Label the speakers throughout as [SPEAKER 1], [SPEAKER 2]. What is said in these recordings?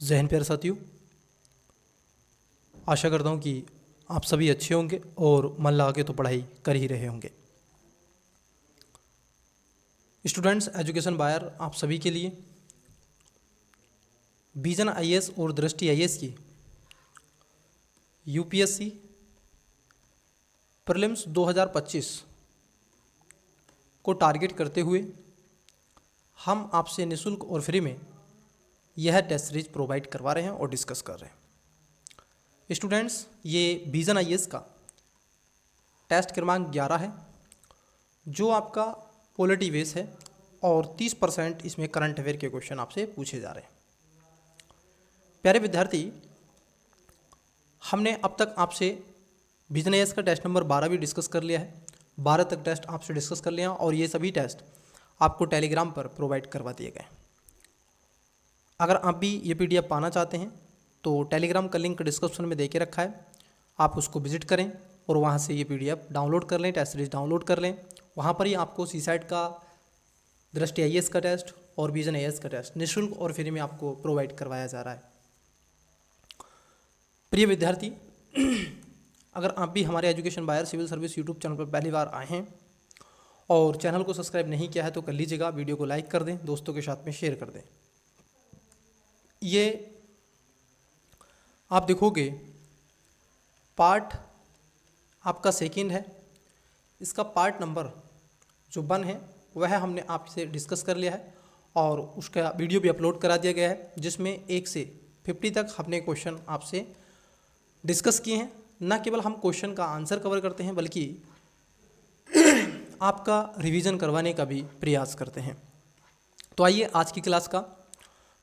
[SPEAKER 1] जय हिंद प्यारे साथियों, आशा करता हूँ कि आप सभी अच्छे होंगे और मन लगा के तो पढ़ाई कर ही रहे होंगे। स्टूडेंट्स, एजुकेशन बायर आप सभी के लिए विजन आईएएस और दृष्टि आईएएस की यूपीएससी प्रीलिम्स 2025 को टारगेट करते हुए हम आपसे निःशुल्क और फ्री में यह टेस्ट सीरीज प्रोवाइड करवा रहे हैं और डिस्कस कर रहे हैं। स्टूडेंट्स, ये विजन आईएएस का टेस्ट क्रमांक 11 है जो आपका पॉलिटी बेस है और 30% इसमें करंट अफेयर के क्वेश्चन आपसे पूछे जा रहे हैं। प्यारे विद्यार्थी, हमने अब तक आपसे विजन आईएएस का टेस्ट नंबर 12 भी डिस्कस कर लिया है। 12 तक टेस्ट आपसे डिस्कस कर लिया और ये सभी टेस्ट आपको टेलीग्राम पर प्रोवाइड करवा दिए गए। अगर आप भी ये पीडीएफ पाना चाहते हैं तो टेलीग्राम का लिंक डिस्क्रिप्शन में दे के रखा है, आप उसको विजिट करें और वहाँ से ये पीडीएफ डाउनलोड कर लें, टेस्ट सीरीज डाउनलोड कर लें। वहाँ पर ही आपको सीसैट का, दृष्टि आईएएस का टेस्ट और विजन आईएएस का टेस्ट निःशुल्क और फ्री में आपको प्रोवाइड करवाया जा रहा है। प्रिय विद्यार्थी, अगर आप भी हमारे एजुकेशन बायर सिविल सर्विस यूट्यूब चैनल पर पहली बार आए हैं और चैनल को सब्सक्राइब नहीं किया है तो कर लीजिएगा। वीडियो को लाइक कर दें, दोस्तों के साथ में शेयर कर दें। ये आप देखोगे पार्ट आपका सेकंड है। इसका पार्ट नंबर जो 1 है वह हमने आपसे डिस्कस कर लिया है और उसका वीडियो भी अपलोड करा दिया गया है, जिसमें 1 से 50 तक हमने क्वेश्चन आपसे डिस्कस किए हैं। न केवल हम क्वेश्चन का आंसर कवर करते हैं बल्कि आपका रिवीजन करवाने का भी प्रयास करते हैं। तो आइए आज की क्लास का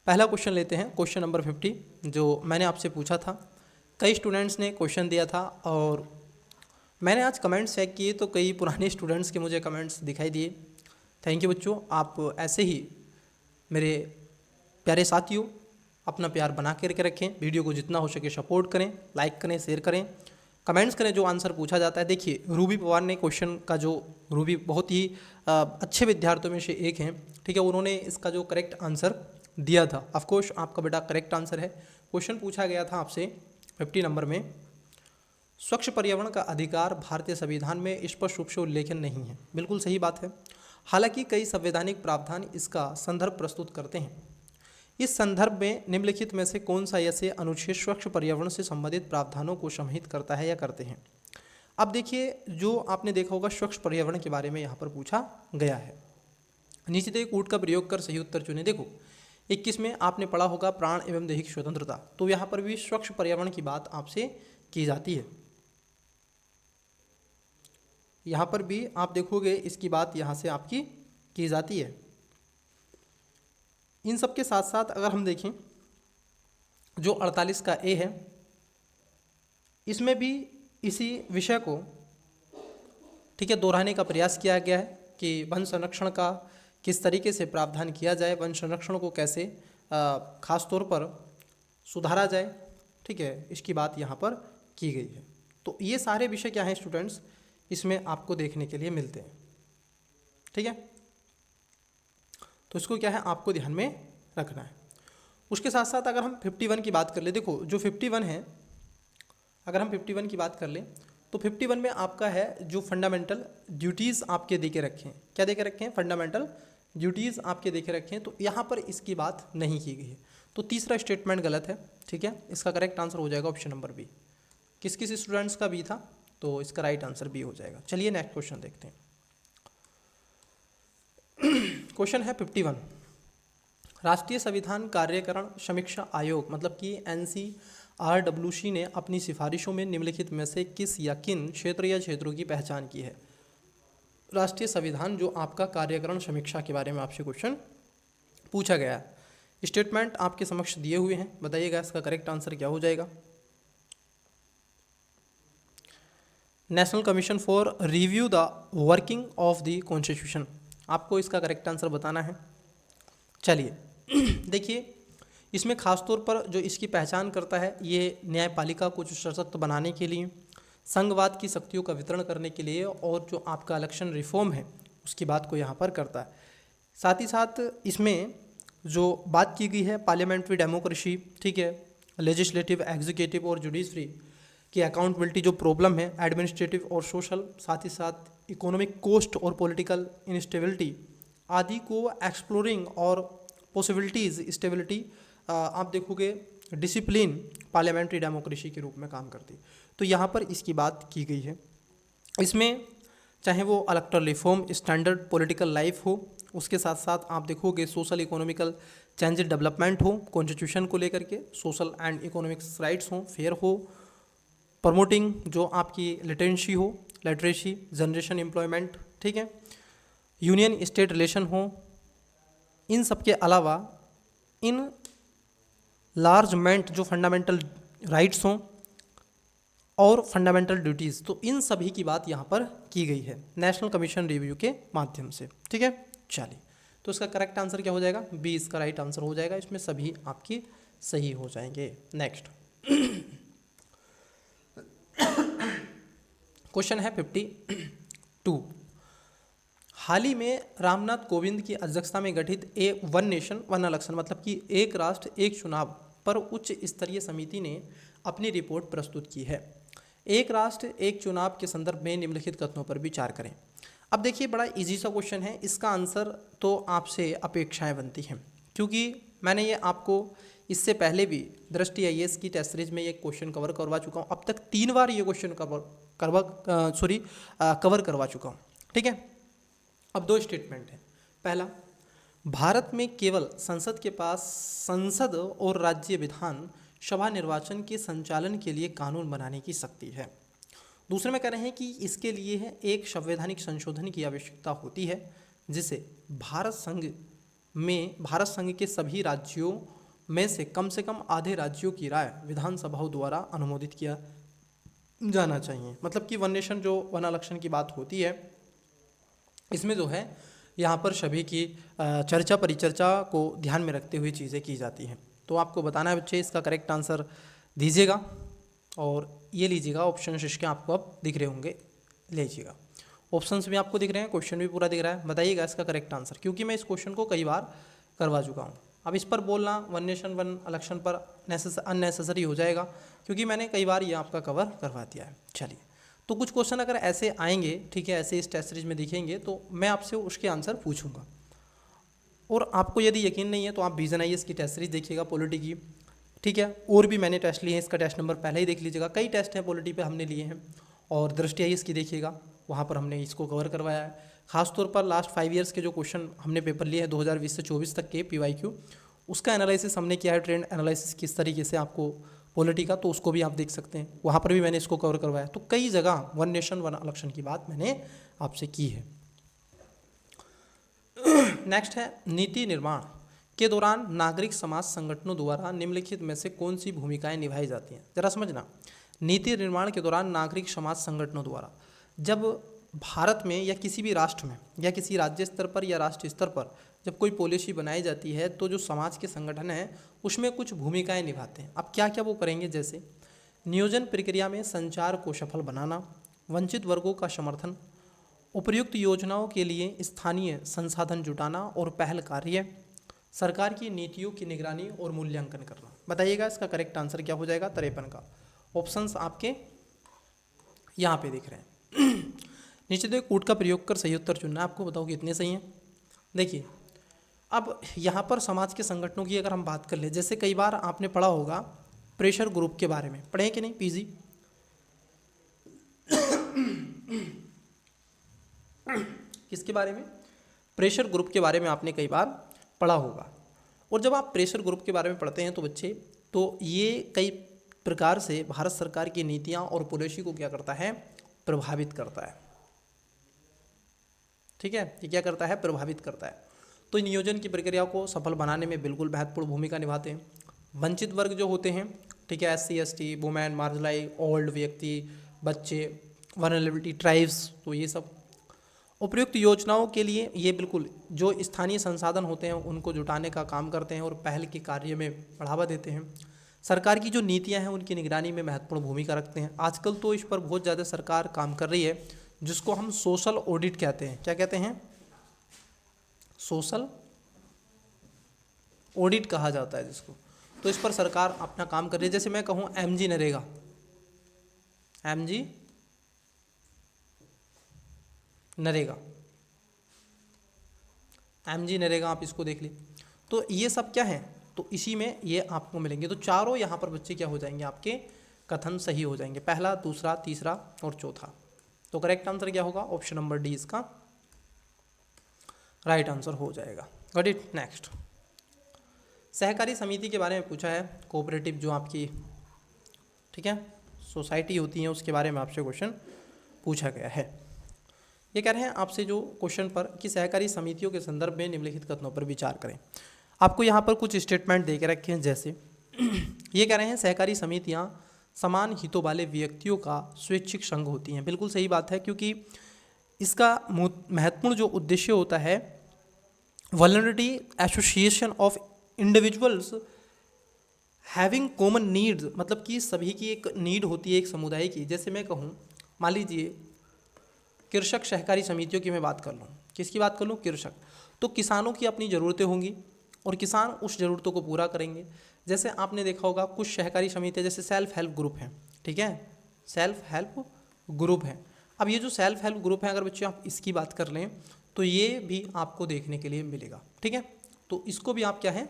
[SPEAKER 1] पहला क्वेश्चन लेते हैं। क्वेश्चन नंबर 50 जो मैंने आपसे पूछा था। कई स्टूडेंट्स ने क्वेश्चन दिया था और मैंने आज कमेंट्स चेक किए तो कई पुराने स्टूडेंट्स के मुझे कमेंट्स दिखाई दिए। थैंक यू बच्चों, आप ऐसे ही मेरे प्यारे साथियों अपना प्यार बना करके रखें। वीडियो को जितना हो सके सपोर्ट करें, लाइक करें, शेयर करें, कमेंट्स करें जो आंसर पूछा जाता है। देखिए, रूबी पवार ने क्वेश्चन का जो रूबी बहुत ही अच्छे विद्यार्थियों में से एक हैं, ठीक है, उन्होंने इसका जो करेक्ट आंसर दिया था। ऑफकोर्स आपका बेटा करेक्ट आंसर है। क्वेश्चन पूछा गया था आपसे 50 नंबर में, स्वच्छ पर्यावरण का अधिकार भारतीय संविधान में स्पष्ट रूप से उल्लेखन नहीं है। बिल्कुल सही बात है। हालांकि कई संवैधानिक प्रावधान इसका संदर्भ प्रस्तुत करते हैं। इस संदर्भ में निम्नलिखित में से कौन सा ऐसे अनुच्छेद स्वच्छ पर्यावरण से संबंधित प्रावधानों को समाहित करता है या करते हैं। अब देखिए, जो आपने देखा होगा स्वच्छ पर्यावरण के बारे में यहाँ पर पूछा गया है। नीचे दिए कूट का प्रयोग कर सही उत्तर चुने। देखो 21 में आपने पढ़ा होगा प्राण एवं दैहिक स्वतंत्रता, तो यहाँ पर भी स्वच्छ पर्यावरण की बात आपसे की जाती है। यहाँ पर भी आप देखोगे इसकी बात यहाँ से आपकी की जाती है। इन सब के साथ साथ अगर हम देखें जो 48 का ए है, इसमें भी इसी विषय को, ठीक है, दोहराने का प्रयास किया गया है कि वन संरक्षण का किस तरीके से प्रावधान किया जाए, वन संरक्षण को कैसे खास तौर पर सुधारा जाए, ठीक है, इसकी बात यहाँ पर की गई है। तो ये सारे विषय क्या हैं स्टूडेंट्स, इसमें आपको देखने के लिए मिलते हैं, ठीक है। तो इसको क्या है आपको ध्यान में रखना है। उसके साथ साथ अगर हम 51 की बात कर ले, देखो जो 51 है, अगर हम 51 की बात कर लें तो 51 में आपका है जो फंडामेंटल ड्यूटीज़ आपके दे के रखे हैं। क्या दे के रखे हैं? फंडामेंटल ड्यूटीज़ आपके दे के रखे हैं। तो यहाँ पर इसकी बात नहीं की गई है, तो तीसरा स्टेटमेंट गलत है, ठीक है। इसका करेक्ट आंसर हो जाएगा ऑप्शन नंबर बी। किस किस स्टूडेंट्स का बी था, तो इसका राइट आंसर बी हो जाएगा। चलिए नेक्स्ट क्वेश्चन देखते हैं। क्वेश्चन है 51, राष्ट्रीय संविधान कार्यकरण समीक्षा आयोग मतलब कि NCRWC ने अपनी सिफारिशों में निम्नलिखित में से किस या किन क्षेत्र या क्षेत्रों की पहचान की है। राष्ट्रीय संविधान जो आपका कार्यकरण समीक्षा के बारे में आपसे क्वेश्चन पूछा गया है। स्टेटमेंट आपके समक्ष दिए हुए हैं, बताइएगा इसका करेक्ट आंसर क्या हो जाएगा। National commission for review the working of the constitution, आपको इसका करेक्ट आंसर बताना है। चलिए देखिए, इसमें खास तौर पर जो इसकी पहचान करता है, ये न्यायपालिका को जो सशक्त बनाने के लिए, संघवाद की शक्तियों का वितरण करने के लिए और जो आपका इलेक्शन रिफॉर्म है उसकी बात को यहाँ पर करता है। साथ ही साथ इसमें जो बात की गई है पार्लियामेंट्री डेमोक्रेसी, ठीक है, लेजिस्लेटिव, एग्जीक्यूटिव और जुडिशरी की अकाउंटेबिलिटी जो प्रॉब्लम है, एडमिनिस्ट्रेटिव और सोशल, साथ ही साथ इकोनॉमिक कॉस्ट और पॉलिटिकल इंस्टेबिलिटी आदि को एक्सप्लोरिंग और पॉसिबिलिटीज़ स्टेबिलिटी आप देखोगे डिसिप्लिन पार्लियामेंट्री डेमोक्रेसी के रूप में काम करती। तो यहाँ पर इसकी बात की गई है। इसमें चाहे वो electoral reform, standard political life हो, उसके साथ साथ आप देखोगे सोशल इकोनॉमिकल चेंजेस डेवलपमेंट हो, कॉन्स्टिट्यूशन को लेकर के सोशल एंड इकोनॉमिक्स राइट्स हो, फेयर हो, प्रमोटिंग जो आपकी लिटरेसी जनरेशन एम्प्लॉयमेंट, ठीक है, यूनियन स्टेट रिलेशन हो, इन सब के अलावा इन लार्जमेंट जो फंडामेंटल राइट्स हों और फंडामेंटल ड्यूटीज़, तो इन सभी की बात यहाँ पर की गई है नेशनल कमीशन रिव्यू के माध्यम से, ठीक है। चलिए, तो इसका करेक्ट आंसर क्या हो जाएगा? बी इसका राइट आंसर हो जाएगा। इसमें सभी आपकी सही हो जाएंगे। नेक्स्ट क्वेश्चन है 52। हाल ही में रामनाथ कोविंद की अध्यक्षता में गठित वन नेशन वन इलेक्शन मतलब कि एक राष्ट्र एक चुनाव पर उच्च स्तरीय समिति ने अपनी रिपोर्ट प्रस्तुत की है। एक राष्ट्र एक चुनाव के संदर्भ में निम्नलिखित कथनों पर विचार करें। अब देखिए, बड़ा इजी सा क्वेश्चन है। इसका आंसर तो आपसे अपेक्षाएं बनती हैं, क्योंकि मैंने ये आपको इससे पहले भी दृष्टि आईएएस की टेस्ट सीरीज में ये क्वेश्चन कवर करवा चुका हूँ। अब तक 3 बार ये क्वेश्चन कवर करवा चुका हूँ, ठीक है। अब 2 स्टेटमेंट हैं। पहला, भारत में केवल संसद के पास संसद और राज्य विधान सभा निर्वाचन के संचालन के लिए कानून बनाने की शक्ति है। दूसरे में कह रहे हैं कि इसके लिए है एक संवैधानिक संशोधन की आवश्यकता होती है, जिसे भारत संघ के सभी राज्यों में से कम आधे राज्यों की राय विधानसभाओं द्वारा अनुमोदित किया जाना चाहिए। मतलब कि वन नेशन जो वन इलेक्शन की बात होती है, इसमें जो है यहाँ पर सभी की चर्चा परिचर्चा को ध्यान में रखते हुए चीज़ें की जाती हैं। तो आपको बताना है बच्चे, इसका करेक्ट आंसर दीजिएगा और ये लीजिएगा। ऑप्शन इसके आपको अब दिख रहे होंगे, लीजिएगा। ऑप्शंस भी आपको दिख रहे हैं, क्वेश्चन भी पूरा दिख रहा है। बताइएगा इसका करेक्ट आंसर, क्योंकि मैं इस क्वेश्चन को कई बार करवा चुका हूँ। अब इस पर बोलना वन नेशन वन इलेक्शन पर अननेसेसरी हो जाएगा, क्योंकि मैंने कई बार ये आपका कवर करवा दिया है। चलिए, तो कुछ क्वेश्चन अगर ऐसे आएंगे, ठीक है, ऐसे इस टेस्ट सीरीज में दिखेंगे, तो मैं आपसे उसके आंसर पूछूंगा। और आपको यदि यकीन नहीं है तो आप विजन आईएएस की टेस्ट सीरीज देखिएगा पॉलिटी की, ठीक है। और भी मैंने टेस्ट लिए हैं, इसका टेस्ट नंबर पहले ही देख लीजिएगा। कई टेस्ट हैं पॉलिटी पे हमने लिए हैं। और दृष्टि आईएएस की देखिएगा, वहाँ पर हमने इसको कवर करवाया है। खासतौर पर लास्ट 5 ईयर्स के जो क्वेश्चन हमने पेपर लिए हैं 2020 से 24 तक के PYQ, उसका एनालिसिस हमने किया है, ट्रेंड एनालिसिस किस तरीके से आपको पॉलिटी का, तो उसको भी आप देख सकते हैं। वहाँ पर भी मैंने इसको कवर करवाया। तो कई जगह वन नेशन वन इलेक्शन की बात मैंने आपसे की है। नेक्स्ट है, नीति निर्माण के दौरान नागरिक समाज संगठनों द्वारा निम्नलिखित में से कौन सी भूमिकाएं निभाई जाती हैं? जरा समझना, नीति निर्माण के दौरान नागरिक समाज संगठनों द्वारा, जब भारत में या किसी भी राष्ट्र में या किसी राज्य स्तर पर या राष्ट्रीय स्तर पर जब कोई पॉलिसी बनाई जाती है, तो जो समाज के संगठन हैं उसमें कुछ भूमिकाएं निभाते हैं। अब क्या क्या वो करेंगे? जैसे नियोजन प्रक्रिया में संचार को सफल बनाना, वंचित वर्गों का समर्थन, उपयुक्त योजनाओं के लिए स्थानीय संसाधन जुटाना और पहल कार्य, सरकार की नीतियों की निगरानी और मूल्यांकन करना। बताइएगा इसका करेक्ट आंसर क्या हो जाएगा? 53 का। ऑप्शंस आपके यहाँ पे दिख रहे हैं। नीचे दो कूट का प्रयोग कर सही उत्तर चुनना है। आपको बताओ कितने सही हैं। देखिए, अब यहाँ पर समाज के संगठनों की अगर हम बात कर ले, जैसे कई बार आपने पढ़ा होगा प्रेशर ग्रुप के बारे में, पढ़े कि नहीं पीजी? किसके बारे में? प्रेशर ग्रुप के बारे में आपने कई बार पढ़ा होगा। और जब आप प्रेशर ग्रुप के बारे में पढ़ते हैं तो बच्चे, तो ये कई प्रकार से भारत सरकार की नीतियां और पॉलिसी को क्या करता है? प्रभावित करता है। ठीक है, ये क्या करता है? प्रभावित करता है। तो नियोजन की प्रक्रिया को सफल बनाने में बिल्कुल महत्वपूर्ण भूमिका निभाते हैं। वंचित वर्ग जो होते हैं, ठीक है, SC ST, women, marginalize, old व्यक्ति, बच्चे, वनरेबिलिटी, ट्राइब्स, तो ये सब उपयुक्त योजनाओं के लिए ये बिल्कुल जो स्थानीय संसाधन होते हैं उनको जुटाने का काम करते हैं और पहल के कार्य में बढ़ावा देते हैं। सरकार की जो नीतियां हैं उनकी निगरानी में महत्वपूर्ण भूमिका रखते हैं। आजकल तो इस पर बहुत ज़्यादा सरकार काम कर रही है, जिसको हम सोशल ऑडिट कहते हैं। क्या कहते हैं? सोशल ऑडिट कहा जाता है जिसको। तो इस पर सरकार अपना काम कर रही है। जैसे मैं कहूँ MG NREGA, MG NREGA, MG NREGA, आप इसको देख लीजिए। तो ये सब क्या है, तो इसी में ये आपको मिलेंगे। तो चारों यहाँ पर बच्चे क्या हो जाएंगे, आपके कथन सही हो जाएंगे, पहला, दूसरा, तीसरा और चौथा। तो करेक्ट आंसर क्या होगा, ऑप्शन नंबर डी इसका राइट आंसर हो जाएगा। Got it. नेक्स्ट, सहकारी समिति के बारे में पूछा है, कोऑपरेटिव जो आपकी, ठीक है, सोसाइटी होती है, उसके बारे में आपसे क्वेश्चन पूछा गया है। ये कह रहे हैं आपसे जो क्वेश्चन पर कि सहकारी समितियों के संदर्भ में निम्नलिखित कथनों पर विचार करें। आपको यहाँ पर कुछ स्टेटमेंट दे के रखे हैं, जैसे ये कह रहे हैं सहकारी समितियाँ समान हितों वाले व्यक्तियों का स्वैच्छिक संघ होती हैं। बिल्कुल सही बात है, क्योंकि इसका महत्वपूर्ण जो उद्देश्य होता है, vulnerability association of individuals having common needs, मतलब कि सभी की एक नीड होती है एक समुदाय की। जैसे मैं कहूँ, मान लीजिए कृषक सहकारी समितियों की मैं बात कर लूँ, किसकी बात कर लूँ, कृषक। तो किसानों की अपनी ज़रूरतें होंगी और किसान उस ज़रूरतों को पूरा करेंगे। जैसे आपने देखा होगा कुछ सहकारी समितियाँ जैसे सेल्फ हेल्प ग्रुप हैं, ठीक है, सेल्फ हेल्प ग्रुप हैं। अब ये जो सेल्फ हेल्प ग्रुप है, अगर बच्चे आप इसकी बात कर लें तो ये भी आपको देखने के लिए मिलेगा, ठीक है। तो इसको भी आप क्या है,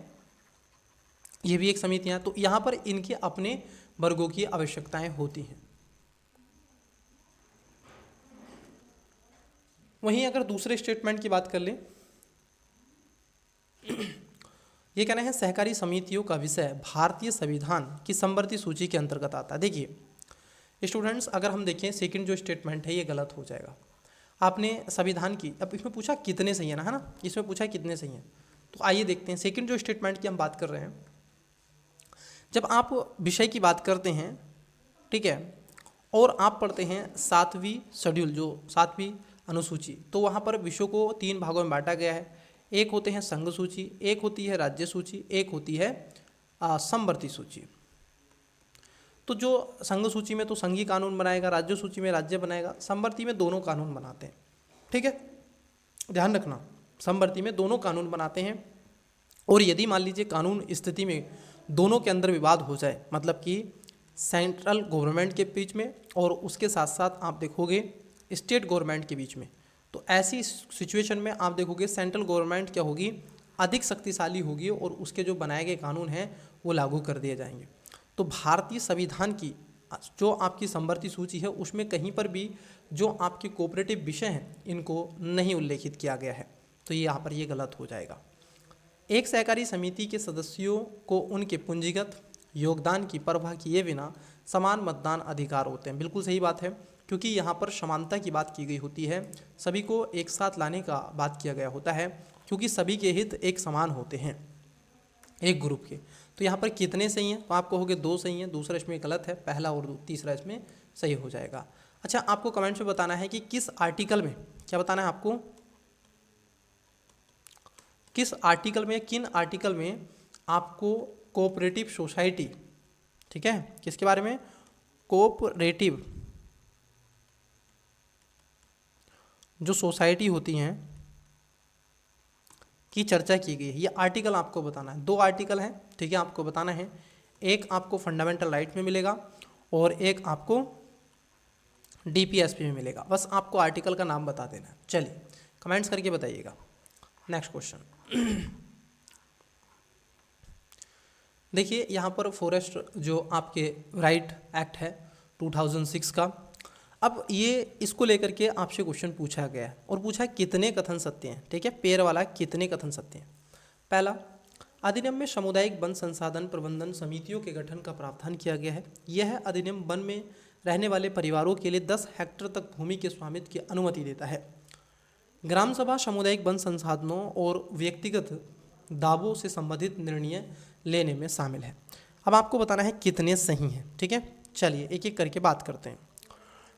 [SPEAKER 1] ये भी एक समितियाँ। तो यहाँ पर इनके अपने वर्गों की आवश्यकताएं होती हैं। वहीं अगर दूसरे स्टेटमेंट की बात कर लें, ये कहना है सहकारी समितियों का विषय भारतीय संविधान की समवर्ती सूची के अंतर्गत आता है। देखिए स्टूडेंट्स, अगर हम देखें सेकंड जो स्टेटमेंट है ये गलत हो जाएगा। आपने संविधान की, अब इसमें पूछा कितने सही है ना, है ना, इसमें पूछा कितने सही हैं। तो आइए देखते हैं सेकंड जो स्टेटमेंट की हम बात कर रहे हैं। जब आप विषय की बात करते हैं, ठीक है, और आप पढ़ते हैं 7वीं शेड्यूल, जो 7वीं अनुसूची, तो वहाँ पर विषयों को 3 भागों में बांटा गया है। एक होते हैं संघ सूची, एक होती है राज्य सूची, एक होती है समवर्ती सूची। तो जो संघ सूची में तो संघीय कानून बनाएगा, राज्य सूची में राज्य बनाएगा, समवर्ती में दोनों कानून बनाते हैं, ठीक है, ध्यान रखना, समवर्ती में दोनों कानून बनाते हैं। और यदि मान लीजिए कानून स्थिति में दोनों के अंदर विवाद हो जाए, मतलब कि सेंट्रल गवर्नमेंट के बीच में और उसके साथ साथ आप देखोगे स्टेट गवर्नमेंट के बीच में, तो ऐसी सिचुएशन में आप देखोगे सेंट्रल गवर्नमेंट क्या होगी, अधिक शक्तिशाली होगी और उसके जो बनाए गए कानून हैं वो लागू कर दिए जाएंगे। तो भारतीय संविधान की जो आपकी समवर्ती सूची है उसमें कहीं पर भी जो आपके कोऑपरेटिव विषय हैं इनको नहीं उल्लेखित किया गया है। तो ये यहाँ पर ये गलत हो जाएगा। एक सहकारी समिति के सदस्यों को उनके पूंजीगत योगदान की परवाह किए बिना समान मतदान अधिकार होते हैं। बिल्कुल सही बात है, क्योंकि यहाँ पर समानता की बात की गई होती है, सभी को एक साथ लाने का बात किया गया होता है, क्योंकि सभी के हित एक समान होते हैं एक ग्रुप के। तो यहाँ पर कितने सही हैं, तो आप कहोगे 2 सही हैं, दूसरा इसमें गलत है, पहला और तीसरा इसमें सही हो जाएगा। अच्छा, आपको कमेंट में बताना है कि किस आर्टिकल में, क्या बताना है आपको, किस आर्टिकल में, किन आर्टिकल में आपको कोऑपरेटिव सोसाइटी, ठीक है, किसके बारे में, कोऑपरेटिव जो सोसाइटी होती हैं की चर्चा की गई है। ये आर्टिकल आपको बताना है। 2 आर्टिकल हैं, ठीक है, आपको बताना है। एक आपको फंडामेंटल राइट में मिलेगा और एक आपको डीपीएसपी में मिलेगा। बस आपको आर्टिकल का नाम बता देना है। चलिए कमेंट्स करके बताइएगा। नेक्स्ट क्वेश्चन देखिए, यहाँ पर फॉरेस्ट जो आपके राइट एक्ट है 2006 का, अब ये इसको लेकर के आपसे क्वेश्चन पूछा गया है और पूछा कितने कथन सत्य हैं, ठीक है, पेड़ वाला कितने कथन सत्य हैं। पहला, अधिनियम में सामुदायिक वन संसाधन प्रबंधन समितियों के गठन का प्रावधान किया गया है। यह अधिनियम वन में रहने वाले परिवारों के लिए 10 हेक्टेयर तक भूमि के स्वामित्व की अनुमति देता है। ग्राम सभा सामुदायिक वन संसाधनों और व्यक्तिगत दावों से संबंधित निर्णय लेने में शामिल है। अब आपको बताना है कितने सही हैं, ठीक है। चलिए एक एक करके बात करते हैं।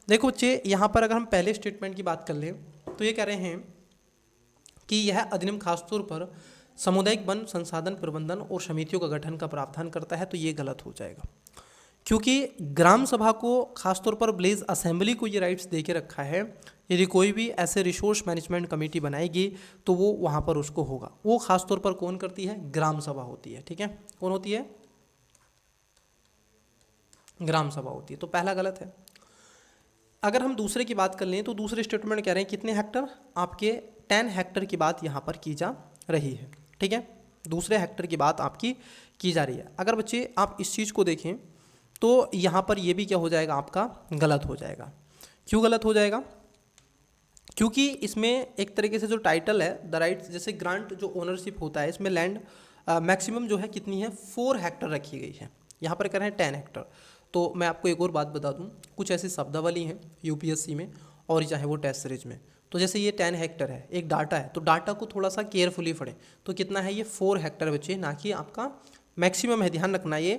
[SPEAKER 1] देखो बच्चे, यहाँ पर अगर हम पहले स्टेटमेंट की बात कर लें तो ये कह रहे हैं कि यह अधिनियम खासतौर पर सामुदायिक वन संसाधन प्रबंधन और समितियों का गठन का प्रावधान करता है। तो ये गलत हो जाएगा, क्योंकि ग्राम सभा को खासतौर पर विलेज असेंबली को ये राइट्स दे के रखा है यदि कोई भी ऐसे रिसोर्स मैनेजमेंट कमेटी बनाएगी तो वो वहाँ पर उसको होगा। वो खासतौर पर कौन करती है? ग्राम सभा होती है। ठीक है, कौन होती है? ग्राम सभा होती है। तो पहला गलत है। अगर हम दूसरे की बात कर लें तो दूसरे स्टेटमेंट कह रहे हैं कितने हेक्टर? आपके 10 हेक्टर की बात यहाँ पर की जा रही है। ठीक है, दूसरे हेक्टर की बात आपकी की जा रही है। अगर बच्चे आप इस चीज़ को देखें तो यहाँ पर ये भी क्या हो जाएगा? आपका गलत हो जाएगा। क्यों गलत हो जाएगा? क्योंकि इसमें एक तरीके से जो टाइटल है द राइट्स, जैसे ग्रांट जो ओनरशिप होता है, इसमें लैंड मैक्सिमम जो है कितनी है? 4 हेक्टर रखी गई है। यहाँ पर कह रहे हैं 10 हेक्टर। तो मैं आपको एक और बात बता दूं, कुछ ऐसी शब्दावली हैं यूपीएससी में और चाहे वो टेस्ट सीरीज में। तो जैसे ये 10 हेक्टर है, एक डाटा है, तो डाटा को थोड़ा सा केयरफुली पढ़ें। तो कितना है ये? 4 हेक्टर बच्चे, ना कि आपका मैक्सिमम है। ध्यान रखना, ये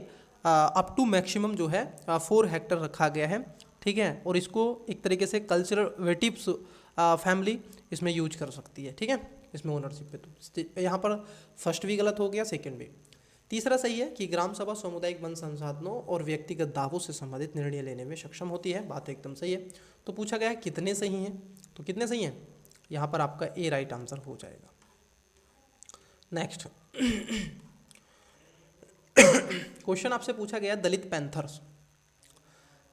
[SPEAKER 1] अप टू मैक्सिमम जो है 4 हेक्टर रखा गया है। ठीक है, और इसको एक तरीके से कल्चरवेटिव्स फैमिली इसमें यूज कर सकती है। ठीक है, इसमें ओनरशिप पे। तो यहाँ पर फर्स्ट भी गलत हो गया, सेकंड भी। तीसरा सही है कि ग्राम सभा सामुदायिक वन संसाधनों और व्यक्तिगत दावों से संबंधित निर्णय लेने में सक्षम होती है। बात एकदम सही है। तो पूछा गया है कितने सही हैं, तो कितने सही हैं? यहाँ पर आपका ए राइट आंसर हो जाएगा। नेक्स्ट क्वेश्चन आपसे पूछा गया दलित पैंथर्स।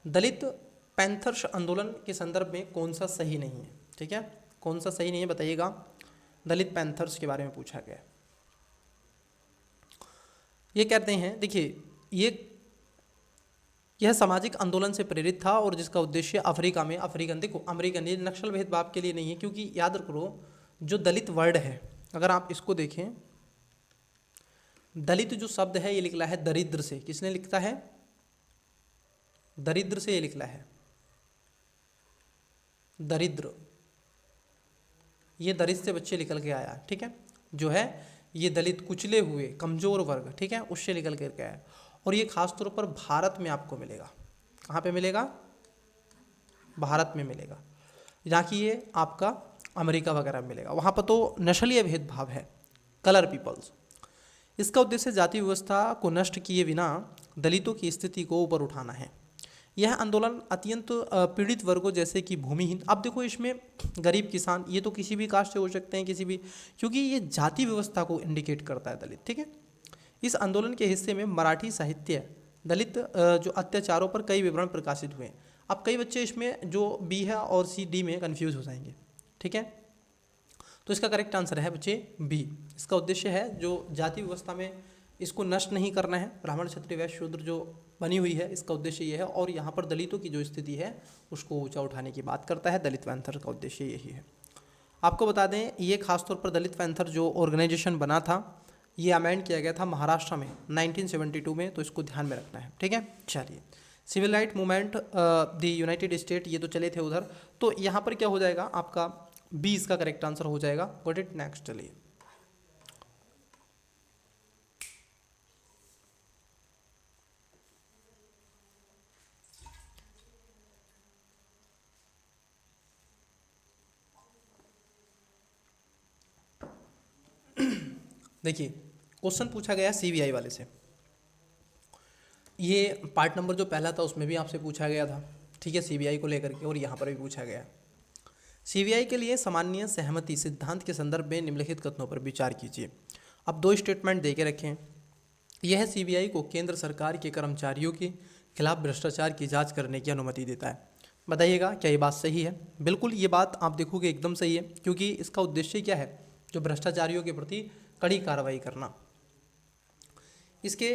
[SPEAKER 1] दलित पैंथर्स आंदोलन के संदर्भ में कौन सा सही नहीं है? ठीक है, कौन सा सही नहीं है बताइएगा। दलित पैंथर्स के बारे में पूछा गया। ये कहते हैं, देखिए यह सामाजिक आंदोलन से प्रेरित था और जिसका उद्देश्य अफ्रीका में अमेरिकन, ये नक्सल भेदभाव के लिए नहीं है। क्योंकि याद करो, जो दलित वर्ड है, अगर आप इसको देखें, दलित जो शब्द है ये निकला है दरिद्र से। किसने लिखता है? दरिद्र से ये निकला है, दरिद्र। ये दरिद्र से बच्चे निकल के आया। ठीक है, जो है ये दलित, कुचले हुए, कमजोर वर्ग, ठीक है, उससे निकल करके आया। और ये खासतौर पर भारत में आपको मिलेगा। कहाँ पे मिलेगा? भारत में मिलेगा। जहाँ की ये आपका अमेरिका वगैरह में मिलेगा, वहाँ पर तो नस्लीय भेदभाव है, कलर पीपल्स। इसका उद्देश्य जाति व्यवस्था को नष्ट किए बिना दलितों की स्थिति को ऊपर उठाना है। यह आंदोलन अत्यंत पीड़ित वर्गों जैसे कि भूमिहीन, अब देखो इसमें गरीब किसान, ये तो किसी भी कास्ट से हो सकते हैं, किसी भी, क्योंकि ये जाति व्यवस्था को इंडिकेट करता है दलित। ठीक है, इस आंदोलन के हिस्से में मराठी साहित्य दलित जो अत्याचारों पर कई विवरण प्रकाशित हुए। अब कई बच्चे इसमें जो बी है और सी डी में कन्फ्यूज हो जाएंगे। ठीक है, तो इसका करेक्ट आंसर है बच्चे बी। इसका उद्देश्य है जो जाति व्यवस्था में इसको नष्ट नहीं करना है, ब्राह्मण क्षत्रिय वैश्य शूद्र जो बनी हुई है, इसका उद्देश्य ये है। और यहाँ पर दलितों की जो स्थिति है उसको ऊंचा उठाने की बात करता है। दलित पैंथर का उद्देश्य यही है। आपको बता दें, ये खासतौर पर दलित पैंथर जो ऑर्गेनाइजेशन बना था, ये अमेंड किया गया था महाराष्ट्र में 1972 में, तो इसको ध्यान में रखना है। ठीक है, चलिए। Civil right movement the United State, ये तो चले थे उधर। तो यहाँ पर क्या हो जाएगा आपका बी, इसका करेक्ट आंसर हो जाएगा। Got it. नेक्स्ट चलिए। देखिए क्वेश्चन पूछा गया सीबीआई वाले से। ये पार्ट नंबर जो पहला था उसमें भी आपसे पूछा गया था। ठीक है, सीबीआई को लेकर के, और यहाँ पर भी पूछा गया। सीबीआई के लिए सामान्य सहमति सिद्धांत के संदर्भ में निम्नलिखित कथनों पर विचार कीजिए। अब दो स्टेटमेंट दे के रखें। यह सीबीआई को केंद्र सरकार के कर्मचारियों के खिलाफ भ्रष्टाचार की जांच करने की अनुमति देता है। बताइएगा क्या ये बात सही है? बिल्कुल, ये बात आप देखोगे एकदम सही है, क्योंकि इसका उद्देश्य क्या है? जो भ्रष्टाचारियों के प्रति कड़ी कार्रवाई करना। इसके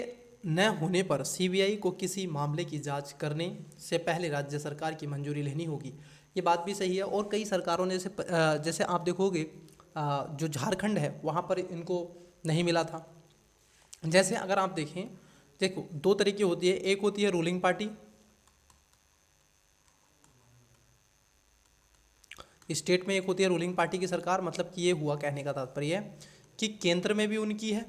[SPEAKER 1] न होने पर सीबीआई को किसी मामले की जांच करने से पहले राज्य सरकार की मंजूरी लेनी होगी। ये बात भी सही है। और कई सरकारों ने जैसे आप देखोगे जो झारखंड है वहाँ पर इनको नहीं मिला था। जैसे अगर आप देखें, देखो दो तरीके होती है। एक होती है रूलिंग पार्टी, स्टेट में एक होती है रूलिंग पार्टी की सरकार। मतलब कि ये हुआ, कहने का तात्पर्य है कि केंद्र में भी उनकी है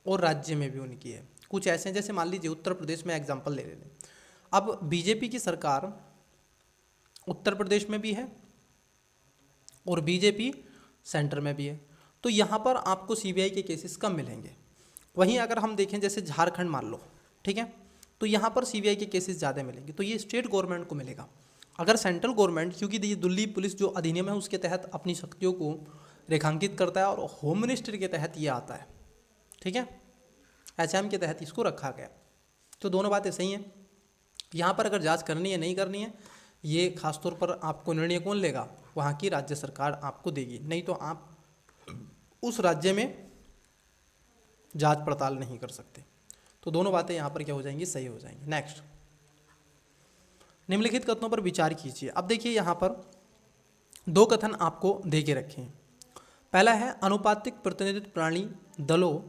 [SPEAKER 1] और राज्य में भी उनकी है। कुछ ऐसे हैं, जैसे मान लीजिए उत्तर प्रदेश में एग्जाम्पल ले लें। अब बीजेपी की सरकार उत्तर प्रदेश में भी है और बीजेपी सेंटर में भी है, तो यहाँ पर आपको सीबीआई के केसेस कम मिलेंगे। वहीं अगर हम देखें जैसे झारखंड मान लो, ठीक है, तो यहाँ पर सीबीआई के केसेस ज़्यादा मिलेंगे। तो ये स्टेट गवर्नमेंट को मिलेगा। अगर सेंट्रल गवर्नमेंट, क्योंकि ये दिल्ली पुलिस जो अधिनियम है उसके तहत अपनी शक्तियों को रेखांकित करता है और होम मिनिस्ट्री के तहत ये आता है, ठीक है, HM के तहत इसको रखा गया। तो दोनों बातें सही हैं। यहाँ पर अगर जांच करनी है नहीं करनी है, ये खासतौर पर आपको निर्णय कौन लेगा, वहाँ की राज्य सरकार आपको देगी, नहीं तो आप उस राज्य में जांच पड़ताल नहीं कर सकते। तो दोनों बातें यहाँ पर क्या हो जाएंगी, सही हो जाएंगी। नेक्स्ट, निम्नलिखित कथनों पर विचार कीजिए। अब देखिए यहाँ पर दो कथन आपको दे के रखे हैं। पहला है अनुपातिक प्रतिनिधित्व प्रणाली दलों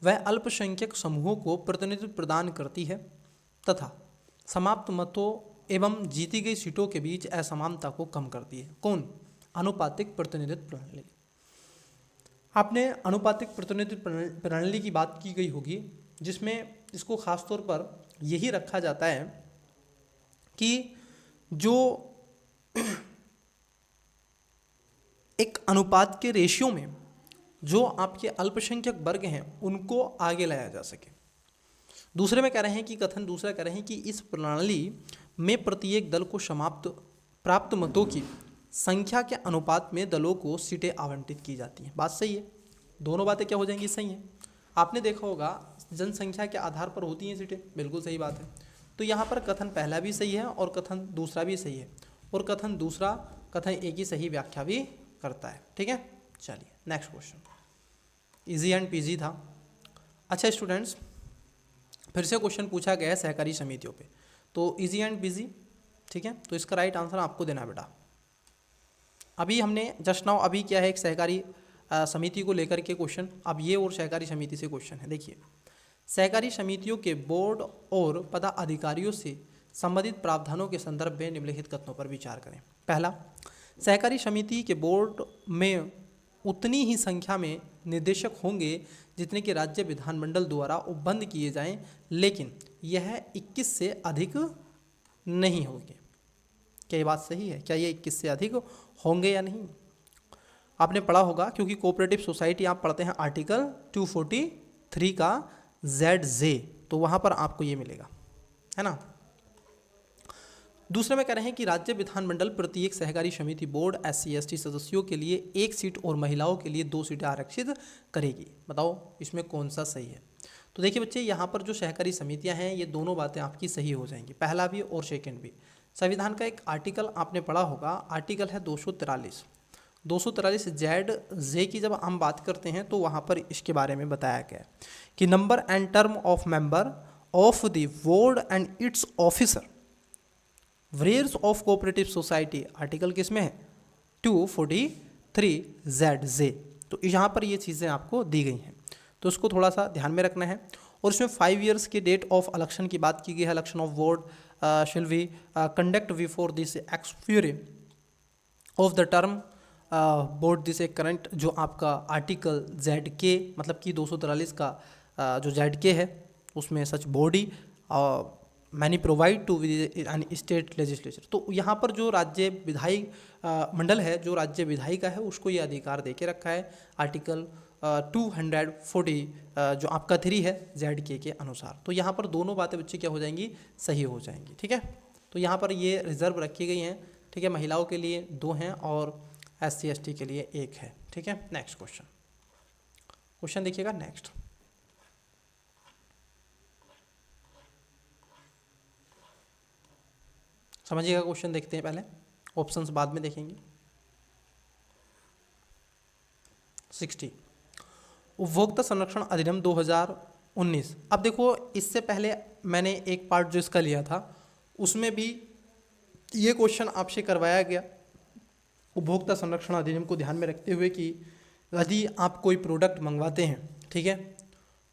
[SPEAKER 1] व अल्पसंख्यक समूहों को प्रतिनिधित्व प्रदान करती है तथा समाप्त मतों एवं जीती गई सीटों के बीच असमानता को कम करती है। कौन? अनुपातिक प्रतिनिधित्व प्रणाली। आपने अनुपातिक प्रतिनिधित्व प्रणाली की बात की गई होगी, जिसमें इसको खासतौर पर यही रखा जाता है कि जो एक अनुपात के रेशियो में जो आपके अल्पसंख्यक वर्ग हैं उनको आगे लाया जा सके। दूसरे में कह रहे हैं कि कथन दूसरा कह रहे हैं कि इस प्रणाली में प्रत्येक दल को समाप्त प्राप्त मतों की संख्या के अनुपात में दलों को सीटें आवंटित की जाती हैं। बात सही है, दोनों बातें क्या हो जाएंगी, सही हैं। आपने देखा होगा जनसंख्या के आधार पर होती हैं सीटें, बिल्कुल सही बात है। तो यहाँ पर कथन पहला भी सही है और कथन दूसरा भी सही है, और कथन दूसरा कथन एक ही सही व्याख्या भी करता है, ठीक है। चलिए next question, easy and PG था। अच्छा स्टूडेंट्स, फिर से क्वेश्चन पूछा गया है सहकारी समितियों पे, तो इजी एंड पीजी, ठीक है। तो इसका राइट आंसर आपको देना है बेटा। अभी हमने जस्ट नाउ अभी क्या है, एक सहकारी समिति को लेकर के क्वेश्चन, अब ये और सहकारी समिति से क्वेश्चन है। देखिए, सहकारी समितियों के बोर्ड और पदाधिकारियों से संबंधित प्रावधानों के संदर्भ में निम्नलिखित कथनों पर विचार करें। पहला, सहकारी समिति के बोर्ड में उतनी ही संख्या में निदेशक होंगे जितने कि राज्य विधानमंडल द्वारा उपबंध किए जाएं, लेकिन यह 21 से अधिक नहीं होंगे। क्या ये बात सही है? क्या ये 21 से अधिक होंगे या नहीं? आपने पढ़ा होगा, क्योंकि कोऑपरेटिव सोसाइटी आप पढ़ते हैं आर्टिकल 243 का ZJ, तो वहाँ पर आपको ये मिलेगा, है ना। दूसरे में कह रहे हैं कि राज्य विधानमंडल प्रत्येक सहकारी समिति बोर्ड SC/ST सदस्यों के लिए 1 सीट और महिलाओं के लिए 2 सीटें आरक्षित करेगी। बताओ इसमें कौन सा सही है? तो देखिए बच्चे, यहाँ पर जो सहकारी समितियाँ हैं ये दोनों बातें आपकी सही हो जाएंगी, पहला भी और सेकंड भी। संविधान का एक आर्टिकल आपने पढ़ा होगा, आर्टिकल है 243 ZJ की जब हम बात करते हैं तो वहाँ पर इसके बारे में बताया गया है कि number and term of member of the board and it's officer various of cooperative society, article किसमें है 243 ZJ। तो यहाँ पर ये चीज़ें आपको दी गई हैं, तो उसको थोड़ा सा ध्यान में रखना है। और इसमें 5 ईयर्स के डेट ऑफ इलेक्शन की बात की गई है। इलेक्शन ऑफ बोर्ड शिल B conduct before this expiry of the term board this A current, जो आपका आर्टिकल ZK मतलब कि 243 का जो ZK है उसमें such body many provide to an state legislature. तो यहाँ पर जो राज्य विधायी मंडल है, जो राज्य विधायिका है, उसको ये अधिकार दे के रखा है आर्टिकल 240 जो आपका 3 है ZK के अनुसार। तो यहाँ पर दोनों बातें बच्चे क्या हो जाएंगी, सही हो जाएंगी, ठीक है। तो यहाँ पर ये रिजर्व रखी गई हैं, ठीक है। महिलाओं के लिए 2 हैं और SC/ST के लिए 1 है, ठीक है। नेक्स्ट क्वेश्चन देखिएगा। नेक्स्ट, समझिएगा क्वेश्चन, देखते हैं पहले, ऑप्शंस बाद में देखेंगे। 60 उपभोक्ता संरक्षण अधिनियम 2019। अब देखो, इससे पहले मैंने एक पार्ट जो इसका लिया था उसमें भी ये क्वेश्चन आपसे करवाया गया उपभोक्ता संरक्षण अधिनियम को ध्यान में रखते हुए कि यदि आप कोई प्रोडक्ट मंगवाते हैं, ठीक है,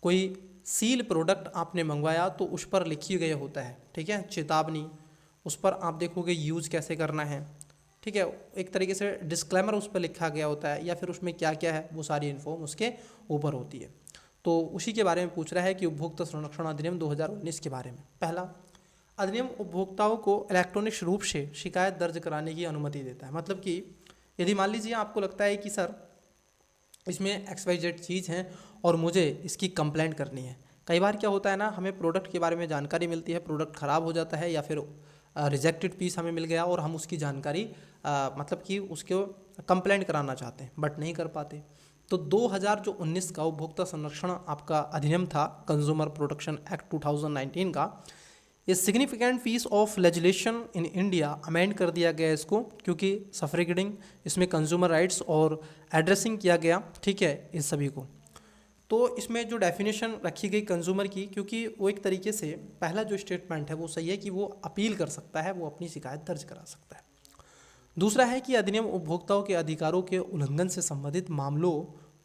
[SPEAKER 1] कोई सील प्रोडक्ट आपने मंगवाया तो उस पर लिखी गया होता है, ठीक है, चेतावनी, उस पर आप देखोगे यूज़ कैसे करना है, ठीक है, एक तरीके से डिस्क्लेमर उस पर लिखा गया होता है, या फिर उसमें क्या क्या है वो सारी इन्फॉर्म उसके ऊपर होती है। तो उसी के बारे में पूछ रहा है कि उपभोक्ता संरक्षण अधिनियम 2019 के बारे में। पहला, अधिनियम उपभोक्ताओं को इलेक्ट्रॉनिक रूप से शिकायत दर्ज कराने की अनुमति देता है। मतलब कि यदि मान लीजिए आपको लगता है कि सर इसमें XYZ चीज़ है और मुझे इसकी कंप्लेंट करनी है। कई बार क्या होता है ना, हमें प्रोडक्ट के बारे में जानकारी मिलती है, प्रोडक्ट ख़राब हो जाता है या फिर रिजेक्टेड पीस हमें मिल गया और हम उसकी जानकारी मतलब कि उसको कंप्लेंट कराना चाहते हैं बट नहीं कर पाते। तो 2019 का उपभोक्ता संरक्षण आपका अधिनियम था, कंज्यूमर प्रोटेक्शन एक्ट 2019 का, ये significant piece of legislation in India amend कर दिया गया इसको, क्योंकि सफरेगेटिंग इसमें कंज्यूमर राइट्स और एड्रेसिंग किया गया, ठीक है, इस सभी को। तो इसमें जो डेफिनेशन रखी गई कंज्यूमर की, क्योंकि वो एक तरीके से पहला जो स्टेटमेंट है वो सही है कि वो अपील कर सकता है, वो अपनी शिकायत दर्ज करा सकता है। दूसरा है कि अधिनियम उपभोक्ताओं के अधिकारों के उल्लंघन से संबंधित मामलों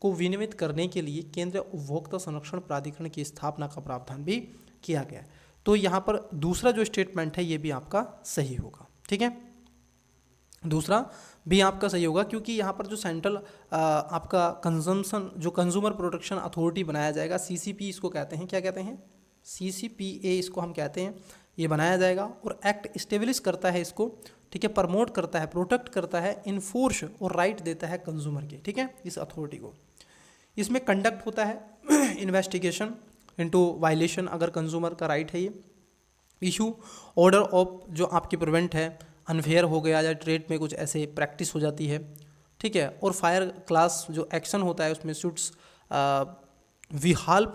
[SPEAKER 1] को विनियमित करने के लिए केंद्रीय उपभोक्ता संरक्षण प्राधिकरण की स्थापना का प्रावधान भी किया गया है। तो यहाँ पर दूसरा जो स्टेटमेंट है ये भी आपका सही होगा, ठीक है, दूसरा भी आपका सही होगा, क्योंकि यहाँ पर जो सेंट्रल आपका कंजम्पशन जो कंज्यूमर प्रोटेक्शन अथॉरिटी बनाया जाएगा, सीसीपी इसको कहते हैं, क्या कहते हैं, सीसीपीए इसको हम कहते हैं, ये बनाया जाएगा और एक्ट इस्टेब्लिश करता है इसको, ठीक है, प्रमोट करता है, प्रोटेक्ट करता है, इन्फोर्स और राइट देता है कंज्यूमर के, ठीक है, इस अथॉरिटी को। इसमें कंडक्ट होता है इन्वेस्टिगेशन इनटू वायलेशन, अगर कंज्यूमर का राइट है ये, इशू ऑर्डर ऑफ जो आपकी प्रिवेंट है अनफेयर हो गया या ट्रेड में कुछ ऐसे प्रैक्टिस हो जाती है, ठीक है, और फायर क्लास जो एक्शन होता है उसमें सूट्स विहाल्प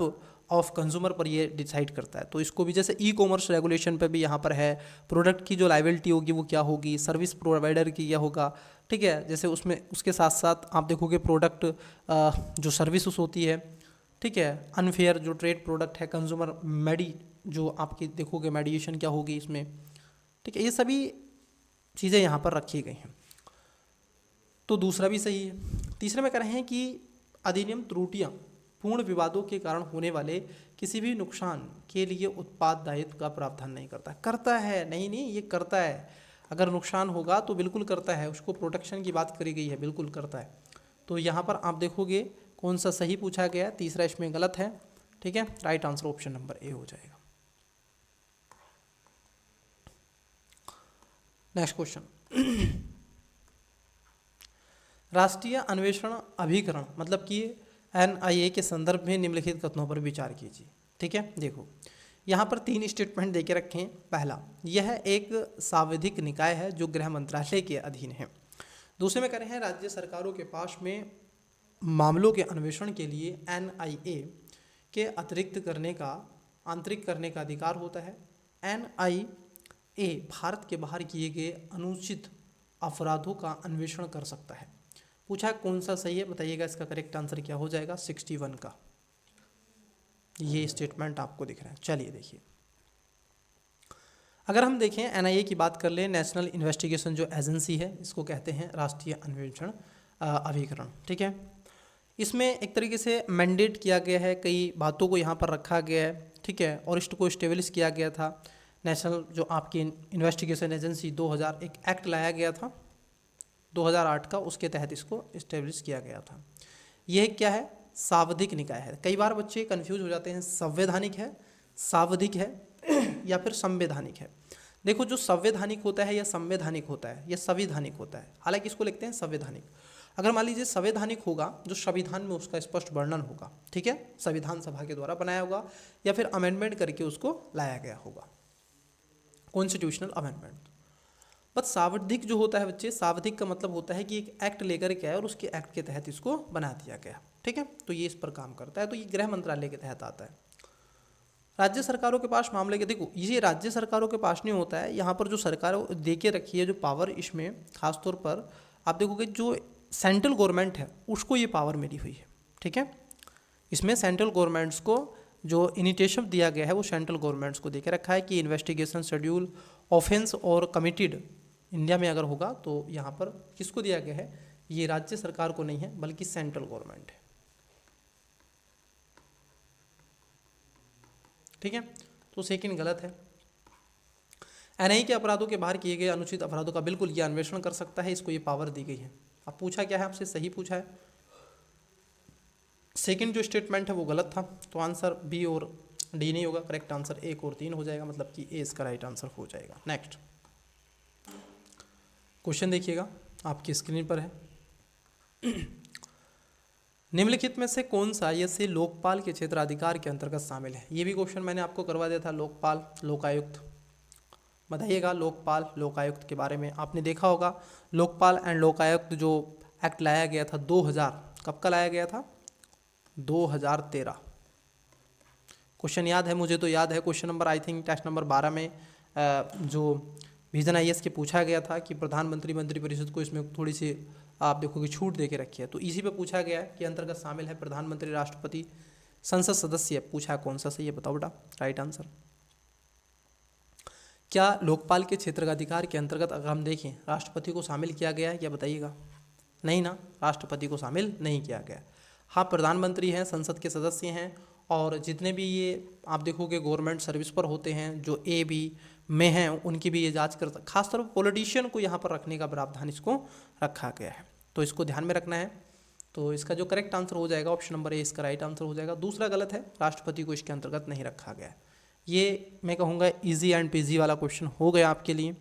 [SPEAKER 1] ऑफ कंज्यूमर पर ये डिसाइड करता है। तो इसको भी जैसे ई कॉमर्स रेगुलेशन पर भी यहाँ पर है, प्रोडक्ट की जो लाइबिलिटी होगी वो क्या होगी, सर्विस प्रोवाइडर की क्या होगा, ठीक है, जैसे उसमें उसके साथ साथ आप देखोगे प्रोडक्ट जो सर्विस होती है, ठीक है, अनफेयर जो ट्रेड प्रोडक्ट है, कंज्यूमर मेडी जो आपकी देखोगे मेडिएशन क्या होगी इसमें, ठीक है, ये सभी चीज़ें यहाँ पर रखी गई हैं। तो दूसरा भी सही है। तीसरे में कह रहे हैं कि अधिनियम त्रुटियाँ पूर्ण विवादों के कारण होने वाले किसी भी नुकसान के लिए उत्पाद दायित्व का प्रावधान नहीं करता। करता है, नहीं नहीं, ये करता है, अगर नुकसान होगा तो बिल्कुल करता है, उसको प्रोटेक्शन की बात करी गई है, बिल्कुल करता है। तो यहाँ पर आप देखोगे कौन सा सही पूछा गया, तीसरा इसमें गलत है, ठीक है, right answer option number A हो जाएगा। नेक्स्ट क्वेश्चन, राष्ट्रीय अन्वेषण अभिकरण मतलब कि NIA के संदर्भ में निम्नलिखित कथनों पर विचार कीजिए, ठीक है। देखो यहाँ पर 3 स्टेटमेंट दे के रखे हैं। पहला, यह एक सांविधिक निकाय है जो गृह मंत्रालय के अधीन है। दूसरे में कह रहे हैं राज्य सरकारों के पास में मामलों के अन्वेषण के लिए NIA के आंतरिक करने का अधिकार होता है। NIA भारत के बाहर किए गए अनुचित अपराधों का अन्वेषण कर सकता है। पूछा कौन सा सही है, बताइएगा इसका करेक्ट आंसर क्या हो जाएगा, 61 का ये स्टेटमेंट आपको दिख रहा है। चलिए देखिए, अगर हम देखें NIA की बात कर लें, नेशनल इन्वेस्टिगेशन जो एजेंसी है, इसको कहते हैं राष्ट्रीय अन्वेषण अभिकरण, ठीक है। इसमें एक तरीके से मैंडेट किया गया है, कई बातों को यहाँ पर रखा गया है, ठीक है, और इसको इस्टेब्लिश किया गया था। नेशनल जो आपकी इन्वेस्टिगेशन एजेंसी 2001 एक्ट लाया गया था 2008 का, उसके तहत इसको इस्टेब्लिश किया गया था। यह क्या है, सांविधिक निकाय है। कई बार बच्चे कंफ्यूज हो जाते हैं, संवैधानिक है, सांविधिक है या फिर संवैधानिक है। देखो जो संवैधानिक होता है या संवैधानिक होता है या संविधानिक होता है, हालांकि इसको लिखते हैं संवैधानिक। अगर मान लीजिए संवैधानिक होगा, जो संविधान में उसका स्पष्ट वर्णन होगा, ठीक है, संविधान सभा के द्वारा बनाया होगा या फिर अमेंडमेंट करके उसको लाया गया होगा, कॉन्स्टिट्यूशनल अमेंडमेंट। बट सांविधिक जो होता है बच्चे, सांविधिक का मतलब होता है कि एक एक्ट लेकर के आए और उसके एक्ट के तहत इसको बना दिया गया, ठीक है, तो ये इस पर काम करता है। तो ये गृह मंत्रालय के तहत आता है। राज्य सरकारों के पास मामले के, देखो ये राज्य सरकारों के पास नहीं होता है, यहाँ पर जो सरकार दे के रखी है जो पावर, इसमें खासतौर पर आप देखोगे जो सेंट्रल गवर्नमेंट है उसको ये पावर मिली हुई है, ठीक है। इसमें सेंट्रल गवर्नमेंट्स को जो इनिशिएटिव दिया गया है वो सेंट्रल गवर्नमेंट्स को देकर रखा है कि इन्वेस्टिगेशन शेड्यूल ऑफेंस और कमिटेड इंडिया में अगर होगा तो यहाँ पर किसको दिया गया है, ये राज्य सरकार को नहीं है बल्कि सेंट्रल गवर्नमेंट है, ठीक है। तो सेकंड गलत है। NIA के अपराधों के बाहर किए गए अनुचित अपराधों का बिल्कुल ये अन्वेषण कर सकता है, इसको ये पावर दी गई है। अब पूछा क्या है आपसे, सही पूछा है। सेकंड जो स्टेटमेंट है वो गलत था, तो आंसर बी और डी नहीं होगा, करेक्ट आंसर 1 और 3 हो जाएगा, मतलब कि ए इसका राइट आंसर हो जाएगा। नेक्स्ट क्वेश्चन देखिएगा, आपकी स्क्रीन पर है। निम्नलिखित में से कौन सा ये लोकपाल के क्षेत्राधिकार के अंतर्गत शामिल है। ये भी क्वेश्चन मैंने आपको करवा दिया था, लोकपाल, लोकायुक्त, बताइएगा। लोकपाल लोकायुक्त के बारे में आपने देखा होगा, लोकपाल एंड लोकायुक्त जो एक्ट लाया गया था 2000, कब का लाया गया था? 2013। क्वेश्चन याद है? मुझे तो याद है question number I think test number 12 में जो विजन आईएएस के पूछा गया था कि प्रधानमंत्री मंत्रिपरिषद को इसमें थोड़ी सी आप देखोगे छूट दे के रखी है, तो इसी पे पूछा गया है कि अंतर्गत शामिल है प्रधानमंत्री, राष्ट्रपति, संसद सदस्य। पूछा है कौन सा सही है, बताओ बेटा राइट आंसर। क्या लोकपाल के क्षेत्र का अधिकार के अंतर्गत अगर हम देखें राष्ट्रपति को शामिल किया गया है क्या, बताइएगा? नहीं ना, राष्ट्रपति को शामिल नहीं किया गया। हाँ, प्रधानमंत्री हैं, संसद के सदस्य हैं, और जितने भी ये आप देखोगे गवर्नमेंट सर्विस पर होते हैं जो ए बी में हैं उनकी भी ये जांच करता, खासतौर पर पॉलिटिशियन को यहाँ पर रखने का प्रावधान इसको रखा गया है, तो इसको ध्यान में रखना है। तो इसका जो करेक्ट आंसर हो जाएगा ऑप्शन नंबर ए इसका राइट आंसर हो जाएगा। दूसरा गलत है, राष्ट्रपति को इसके अंतर्गत नहीं रखा गया है। ये मैं कहूँगा इजी एंड पीजी वाला क्वेश्चन हो गया आपके लिए,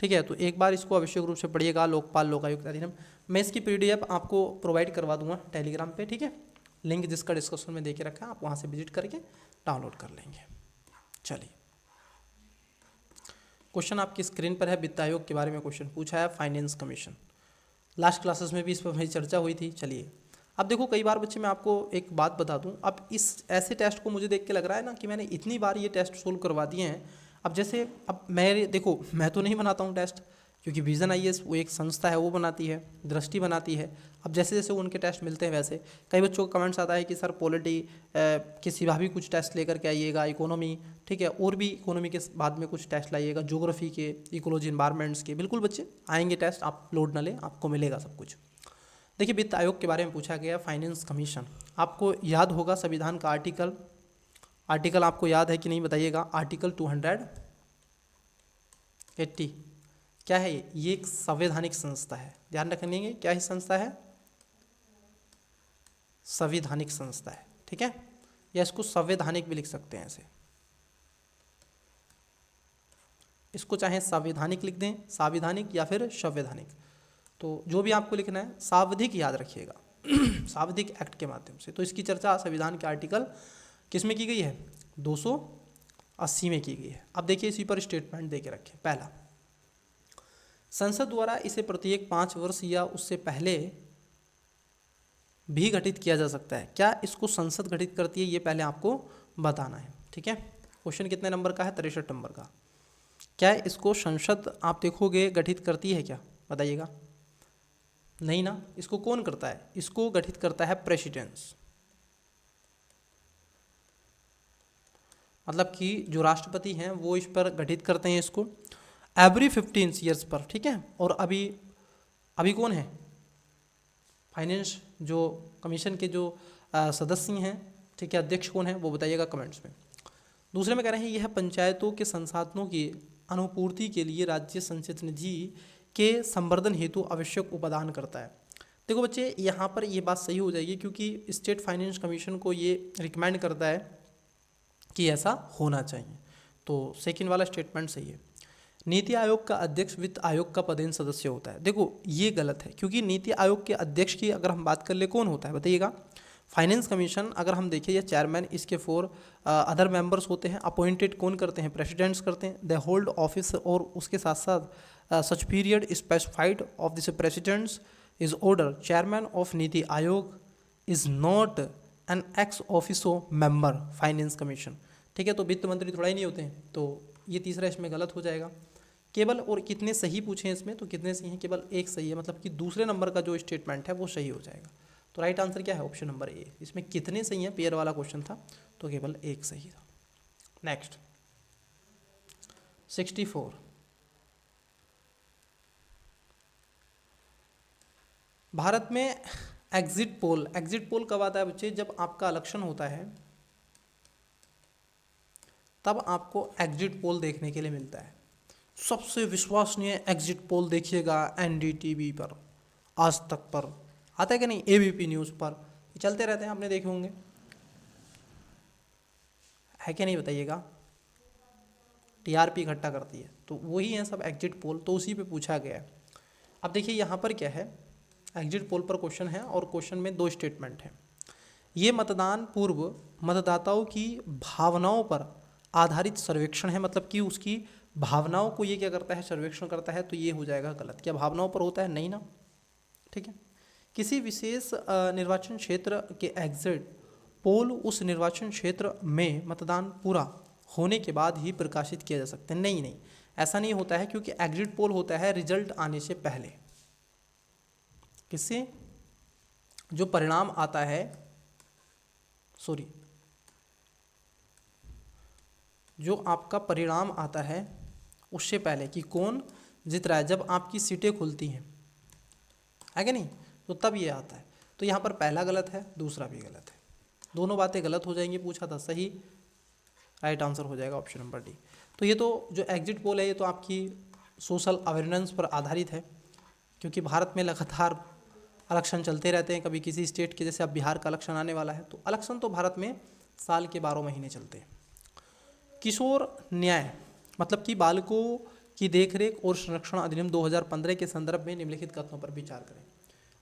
[SPEAKER 1] ठीक है। तो एक बार इसको आवश्यक रूप से पढ़िएगा, लोकपाल लोकायुक्त अधिनियम। मैं इसकी पीडीएफ आपको प्रोवाइड करवा दूंगा टेलीग्राम पे, ठीक है। लिंक जिसका डिस्क्रिप्शन में देके रखा है, आप वहाँ से विजिट करके डाउनलोड कर लेंगे। चलिए, क्वेश्चन आपकी स्क्रीन पर है। वित्त आयोग के बारे में क्वेश्चन पूछा है, फाइनेंस कमीशन। लास्ट क्लासेस में भी इस पर मेरी चर्चा हुई थी। चलिए, अब देखो कई बार बच्चे, मैं आपको एक बात बता दूं, अब इस ऐसे टेस्ट को मुझे देख के लग रहा है ना कि मैंने इतनी बार ये टेस्ट सोल्व करवा दिए हैं। अब जैसे अब मैं देखो, मैं तो नहीं बनाता हूँ टेस्ट, क्योंकि विजन आईएएस वो एक संस्था है, वो बनाती है, दृष्टि बनाती है। अब जैसे जैसे उनके टेस्ट मिलते हैं वैसे कई बच्चों का कमेंट्स आता है कि सर पॉलिटी के सिवा भी कुछ टेस्ट लेकर के आइएगा, इकोनॉमी, ठीक है, और भी इकोनॉमी के बाद में कुछ टेस्ट लाइएगा, ज्योग्राफी के, इकोलॉजी एनवायरमेंट्स के। बिल्कुल बच्चे आएंगे टेस्ट, आप लोड न लें, आपको मिलेगा सब कुछ। देखिए, वित्त आयोग के बारे में पूछा गया, फाइनेंस कमीशन। आपको याद होगा संविधान का आर्टिकल आपको याद है कि नहीं, बताइएगा। आर्टिकल 280 क्या है ये एक संवैधानिक संस्था है, ध्यान रखेंगे। क्या ही संस्था है? संवैधानिक संस्था है, ठीक है, या इसको संवैधानिक भी लिख सकते हैं ऐसे, इसको चाहे संवैधानिक लिख दें, संवैधानिक या फिर संवैधानिक, तो जो भी आपको लिखना है सावधिक याद रखिएगा सावधिक एक्ट के माध्यम से। तो इसकी चर्चा संविधान के आर्टिकल किस में की गई है? 280 में की गई है। अब देखिए इसी पर स्टेटमेंट दे के रखें। पहला, संसद द्वारा इसे प्रत्येक 5 वर्ष या उससे पहले भी गठित किया जा सकता है। क्या इसको संसद गठित करती है, ये पहले आपको बताना है, ठीक है। क्वेश्चन कितने नंबर का है? 63 नंबर का। क्या इसको संसद आप देखोगे गठित करती है क्या, बताइएगा? नहीं ना, इसको कौन करता है? इसको गठित करता है प्रेसिडेंट्स, मतलब कि जो राष्ट्रपति हैं वो इस पर गठित करते हैं इसको एवरी 15 ईयर्स पर, ठीक है। और अभी कौन है फाइनेंस जो कमीशन के जो सदस्य हैं, ठीक है, अध्यक्ष कौन है वो बताइएगा कमेंट्स में। दूसरे में कह रहे हैं यह पंचायतों के संसाधनों की अनुपूर्ति के लिए राज्य संचित निधि के संवर्धन हेतु आवश्यक उपादान करता है। देखो बच्चे, यहाँ पर ये बात सही हो जाएगी क्योंकि स्टेट फाइनेंस कमीशन को ये रिकमेंड करता है कि ऐसा होना चाहिए, तो सेकंड वाला स्टेटमेंट सही है। नीति आयोग का अध्यक्ष वित्त आयोग का पदेन सदस्य होता है। देखो ये गलत है, क्योंकि नीति आयोग के अध्यक्ष की अगर हम बात कर ले कौन होता है, बताइएगा? फाइनेंस कमीशन अगर हम देखें, या चेयरमैन, इसके 4 अदर मेंबर्स होते हैं, अपॉइंटेड कौन करते हैं? प्रेसिडेंट्स करते हैं। दे होल्ड ऑफिस, और उसके साथ साथ such period specified of this president's is order. Chairman of NITI Aayog is not an ex officio member finance commission, ठीक है। तो वित्त मंत्री थोड़ा ही नहीं होते हैं, तो ये तीसरा इसमें गलत हो जाएगा। केवल, और कितने सही पूछे हैं इसमें, तो कितने सही हैं? केवल एक सही है, मतलब कि दूसरे नंबर का जो स्टेटमेंट है वो सही हो जाएगा। तो राइट आंसर क्या है? Option number A. इसमें कितने सही हैं, पेयर वाला क्वेश्चन था, तो केवल एक सही था। नेक्स्ट 64, भारत में एग्जिट पोल कब आता है बच्चे? जब आपका इलेक्शन होता है तब आपको एग्जिट पोल देखने के लिए मिलता है। सबसे विश्वसनीय एग्जिट पोल देखिएगा एनडीटीवी पर, आज तक पर आता है कि नहीं, एबीपी न्यूज़ पर, ये चलते रहते हैं, आपने देखे होंगे, है क्या नहीं, बताइएगा? टीआरपी इकट्ठा करती है, तो वही है सब एग्जिट पोल, तो उसी पे पूछा गया है। अब देखिए यहाँ पर क्या है, एग्जिट पोल पर क्वेश्चन है, और क्वेश्चन में 2 स्टेटमेंट है। ये मतदान पूर्व मतदाताओं की भावनाओं पर आधारित सर्वेक्षण है, मतलब कि उसकी भावनाओं को ये क्या करता है, सर्वेक्षण करता है, तो ये हो जाएगा गलत। क्या भावनाओं पर होता है? नहीं ना, ठीक है। किसी विशेष निर्वाचन क्षेत्र के एग्जिट पोल उस निर्वाचन क्षेत्र में मतदान पूरा होने के बाद ही प्रकाशित किया जा सकता है। नहीं नहीं, ऐसा नहीं होता है, क्योंकि एग्जिट पोल होता है रिजल्ट आने से पहले। किससे? जो परिणाम आता है, सॉरी, जो आपका परिणाम आता है उससे पहले कि कौन जीत रहा है, जब आपकी सीटें खुलती हैं, है क्या नहीं, तो तब ये आता है। तो यहाँ पर पहला गलत है, दूसरा भी गलत है, दोनों बातें गलत हो जाएंगी। पूछा था, सही राइट आंसर हो जाएगा ऑप्शन नंबर डी। तो ये तो जो एग्जिट पोल है ये तो आपकी सोशल अवेयरनेस पर आधारित है, क्योंकि भारत में लगातार इलेक्शन चलते रहते हैं। कभी किसी स्टेट के, जैसे अब बिहार का इलेक्शन आने वाला है, तो इलेक्शन तो भारत में साल के 12 महीने चलते हैं। किशोर न्याय मतलब कि बालकों की देखरेख और संरक्षण अधिनियम 2015 के संदर्भ में निम्नलिखित कथनों पर विचार करें।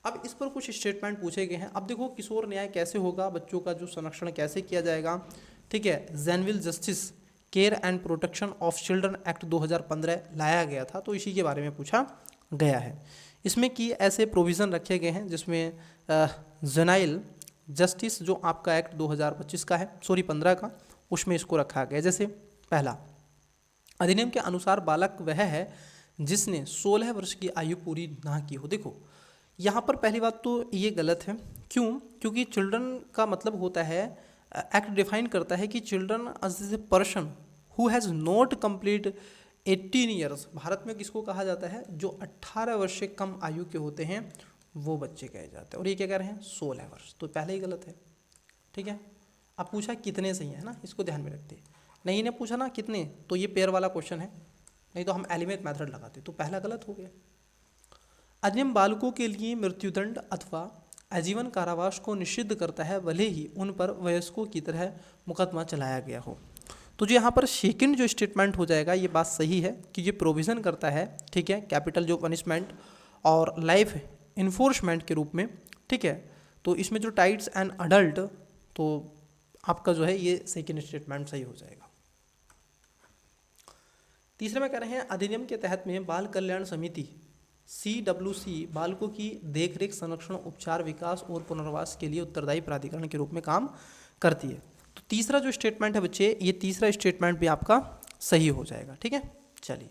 [SPEAKER 1] अब इस पर कुछ स्टेटमेंट पूछे गए हैं। अब देखो, किशोर न्याय कैसे होगा, बच्चों का जो संरक्षण कैसे किया जाएगा, ठीक है। Juvenile justice care and protection of children act 2015 लाया गया था, तो इसी के बारे में पूछा गया है। इसमें कि ऐसे प्रोविज़न रखे गए हैं जिसमें जेनाइल जस्टिस जो आपका एक्ट 2025 का है, सॉरी 15 का, उसमें इसको रखा गया। जैसे पहला, अधिनियम के अनुसार बालक वह है जिसने 16 वर्ष की आयु पूरी ना की हो। देखो यहाँ पर पहली बात तो ये गलत है। क्यों? क्योंकि चिल्ड्रन का मतलब होता है, एक्ट डिफाइन करता है कि children age a person who has not complete 18 years. Bharat में किसको कहा जाता है? जो 18 वर्ष से कम आयु के होते हैं वो बच्चे कहे जाते हैं। और ये क्या कह रहे हैं? 16 वर्ष। तो पहले ही गलत है, ठीक है। अब पूछा कितने सही है ना, इसको ध्यान में रखते। नहीं ने पूछा ना कितने, तो ये पेयर वाला क्वेश्चन है, नहीं तो हम एलिमेंट मेथड लगाते। तो पहला गलत हो गया। अधिनियम बालकों के लिए मृत्युदंड अथवा आजीवन कारावास को निषिद्ध करता है, भले ही उन पर वयस्कों की तरह मुकदमा चलाया गया हो। तो जो यहाँ पर सेकंड जो स्टेटमेंट हो जाएगा, ये बात सही है कि ये प्रोविज़न करता है, ठीक है, कैपिटल जो पनिशमेंट और लाइफ इन्फोर्समेंट के रूप में, ठीक है। तो इसमें जो टाइट्स एंड अडल्ट, तो आपका जो है ये सेकंड स्टेटमेंट सही हो जाएगा। तीसरे में कह रहे हैं, अधिनियम के तहत में बाल कल्याण समिति CWC बालकों की देखरेख, संरक्षण, उपचार, विकास और पुनर्वास के लिए उत्तरदायी प्राधिकरण के रूप में काम करती है। तो तीसरा जो स्टेटमेंट है बच्चे, ये तीसरा स्टेटमेंट भी आपका सही हो जाएगा, ठीक है। चलिए,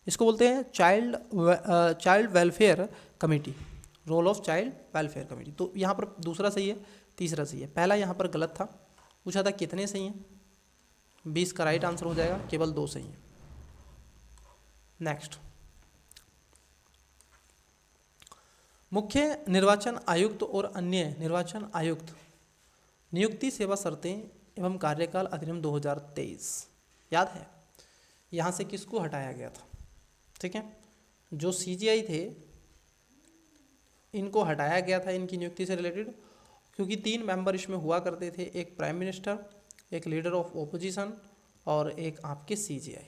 [SPEAKER 1] इसको बोलते हैं child welfare committee, role of child welfare committee. तो यहाँ पर दूसरा सही है, तीसरा सही है। पहला यहाँ पर गलत था, पूछा था कितने सही हैं, 20 का राइट आंसर हो जाएगा, केवल 2 सही हैं। नेक्स्ट, मुख्य निर्वाचन आयुक्त और अन्य निर्वाचन आयुक्त नियुक्ति, सेवा शर्तें एवं कार्यकाल अधिनियम 2023 याद है? यहाँ से किसको हटाया गया था? ठीक है, जो CGI थे इनको हटाया गया था इनकी नियुक्ति से रिलेटेड, क्योंकि 3 मेंबर इसमें हुआ करते थे, एक प्राइम मिनिस्टर, एक लीडर ऑफ ओपोजिशन और एक आपके CGI।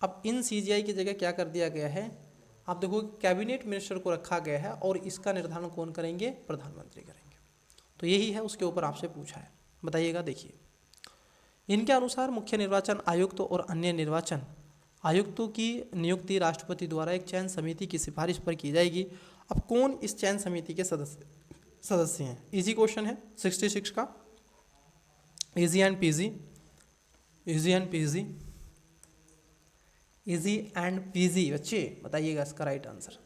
[SPEAKER 1] अब इन CGI की जगह क्या कर दिया गया है? आप देखो, कैबिनेट मिनिस्टर को रखा गया है और इसका निर्धारण कौन करेंगे? प्रधानमंत्री करेंगे। तो यही है, उसके ऊपर आपसे पूछा है, बताइएगा। देखिए, इनके अनुसार मुख्य निर्वाचन आयुक्त और अन्य निर्वाचन आयुक्तों की नियुक्ति राष्ट्रपति द्वारा एक चयन समिति की सिफारिश पर की जाएगी। अब कौन इस चयन समिति के सदस्य हैं? इजी क्वेश्चन है 66 का, easy and PG, easy and PG, easy and PG. बच्चे बताइएगा इसका राइट आंसर।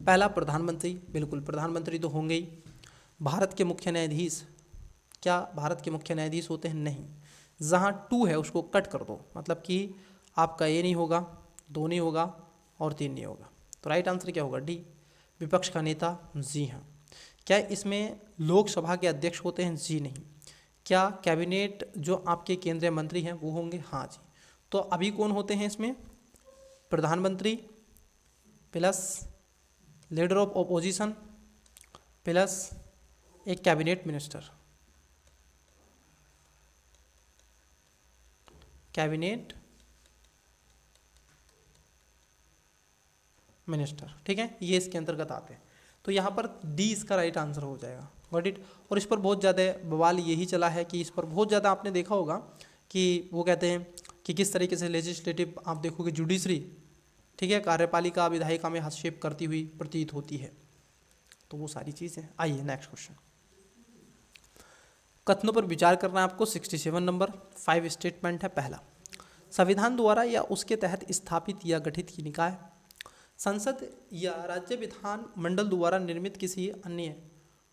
[SPEAKER 1] पहला, प्रधानमंत्री, बिल्कुल प्रधानमंत्री तो होंगे ही। भारत के मुख्य न्यायाधीश, क्या भारत के मुख्य न्यायाधीश होते हैं? नहीं। जहाँ 2 है उसको कट कर दो, मतलब कि आपका ये नहीं होगा, 2 नहीं होगा और 3 नहीं होगा। तो राइट आंसर क्या होगा? डी, विपक्ष का नेता। जी हाँ। क्या इसमें लोकसभा के अध्यक्ष होते हैं? जी नहीं। क्या कैबिनेट जो आपके केंद्रीय मंत्री हैं वो होंगे? हाँ जी। तो अभी कौन होते हैं इसमें? प्रधानमंत्री plus leader of opposition plus एक कैबिनेट मिनिस्टर, कैबिनेट मिनिस्टर, ठीक है, ये इसके अंतर्गत आते हैं। तो यहाँ पर डी इसका राइट आंसर हो जाएगा। Got it. और इस पर बहुत ज़्यादा बवाल यही चला है कि इस पर बहुत ज़्यादा आपने देखा होगा कि वो कहते हैं कि किस तरीके से लेजिस्लेटिव आप देखोगे जुडिशरी, ठीक है, कार्यपालिका विधायिका में हस्तक्षेप करती हुई प्रतीत होती है। तो वो सारी चीज़ें। आइए नेक्स्ट क्वेश्चन। कथनों पर विचार करना है आपको। 67 नंबर 5 स्टेटमेंट है। पहला, संविधान द्वारा या उसके तहत स्थापित या गठित की निकाय, संसद या राज्य विधान मंडल द्वारा निर्मित किसी अन्य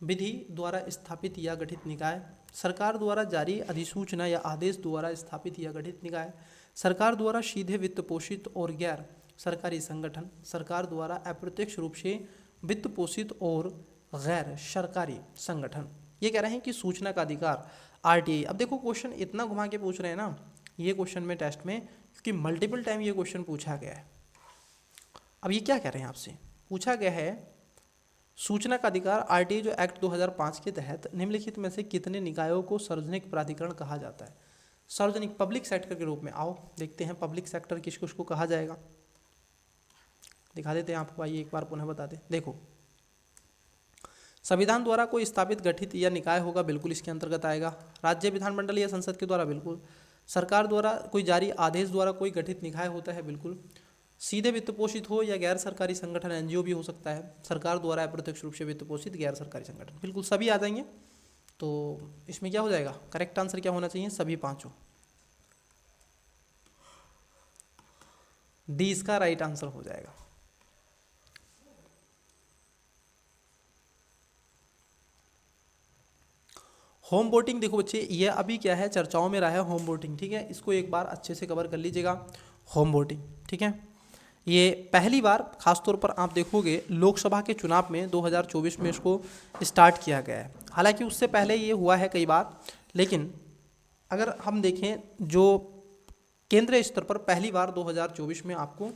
[SPEAKER 1] विधि द्वारा स्थापित या गठित निकाय, सरकार द्वारा जारी अधिसूचना या आदेश द्वारा स्थापित या गठित निकाय, सरकार द्वारा सीधे वित्त पोषित और गैर सरकारी संगठन, सरकार द्वारा अप्रत्यक्ष रूप से वित्त पोषित और गैर सरकारी संगठन। ये कह रहे हैं कि सूचना का अधिकार आरटीआई। अब देखो क्वेश्चन इतना घुमा के पूछ रहे हैं ना ये क्वेश्चन में टेस्ट में, क्योंकि मल्टीपल टाइम ये क्वेश्चन पूछा गया है। अब ये क्या कह रहे हैं आपसे, पूछा गया है सूचना का अधिकार आरटीआई जो एक्ट 2005 के तहत निम्नलिखित में से कितने निकायों को सार्वजनिक प्राधिकरण कहा जाता है। सार्वजनिक पब्लिक सेक्टर के रूप में। आओ देखते हैं पब्लिक सेक्टर किसको उसको कहा जाएगा, दिखा देते हैं आपको। आइए एक बार पुनः बता दें। देखो, संविधान द्वारा कोई स्थापित गठित या निकाय होगा, बिल्कुल इसके अंतर्गत आएगा। राज्य विधानमंडल या संसद के द्वारा, बिल्कुल। सरकार द्वारा कोई जारी आदेश द्वारा कोई गठित निकाय होता है, बिल्कुल। सीधे वित्त पोषित हो या गैर सरकारी संगठन, एनजीओ भी हो सकता है। सरकार द्वारा अप्रत्यक्ष रूप से वित्त पोषित गैर सरकारी संगठन, बिल्कुल सभी आ जाएंगे। तो इसमें क्या हो जाएगा, करेक्ट आंसर क्या होना चाहिए, सभी पांचों। डी इसका राइट आंसर हो जाएगा। होम वोटिंग, देखो बच्चे ये अभी क्या है चर्चाओं में रहा है होम वोटिंग, ठीक है। इसको एक बार अच्छे से कवर कर लीजिएगा, होम वोटिंग, ठीक है। ये पहली बार खासतौर पर आप देखोगे लोकसभा के चुनाव में 2024 में इसको स्टार्ट किया गया है। हालांकि उससे पहले ये हुआ है कई बार, लेकिन अगर हम देखें जो केंद्रीय स्तर पर पहली बार 2024 में आपको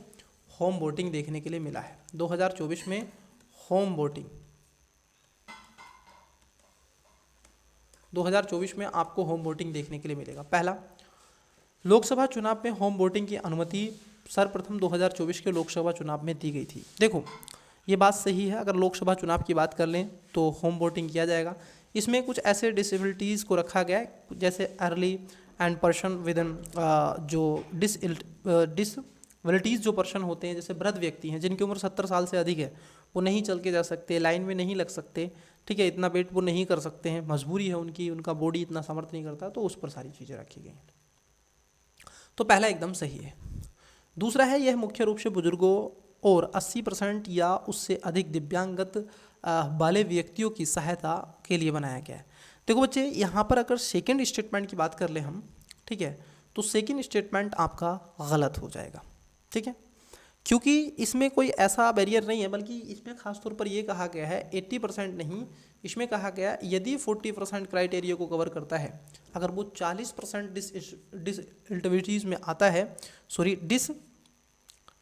[SPEAKER 1] होम वोटिंग देखने के लिए मिला है। 2024 में होम वोटिंग, 2024 में आपको होम वोटिंग देखने के लिए मिलेगा। पहला, लोकसभा चुनाव में होम वोटिंग की अनुमति सर्वप्रथम 2024 के लोकसभा चुनाव में दी गई थी। देखो ये बात सही है, अगर लोकसभा चुनाव की बात कर लें तो होम वोटिंग किया जाएगा। इसमें कुछ ऐसे डिसेबिलिटीज़ को रखा गया है, जैसे early and person with in जो डिसबिलिटीज़ जो पर्सन होते हैं, जैसे वृद्ध व्यक्ति हैं जिनकी उम्र 70 साल से अधिक है, वो नहीं चल के जा सकते, लाइन में नहीं लग सकते, ठीक है, इतना वेट वो नहीं कर सकते हैं, मजबूरी है उनकी, उनका बॉडी इतना सामर्थ्य नहीं करता, तो उस पर सारी चीज़ें रखी गई हैं। तो पहला एकदम सही है। दूसरा है यह मुख्य रूप से बुजुर्गों और 80% या उससे अधिक दिव्यांगत वाले व्यक्तियों की सहायता के लिए बनाया गया है। देखो बच्चे यहाँ पर अगर सेकंड स्टेटमेंट की बात कर ले हम, ठीक है, तो सेकंड स्टेटमेंट आपका गलत हो जाएगा, ठीक है, क्योंकि इसमें कोई ऐसा बैरियर नहीं है, बल्कि इसमें खासतौर पर यह कहा गया है 80% नहीं, इसमें कहा गया यदि 40% क्राइटेरिया को कवर करता है, अगर वो 40% डिसेबिलिटीज़ में आता है, सॉरी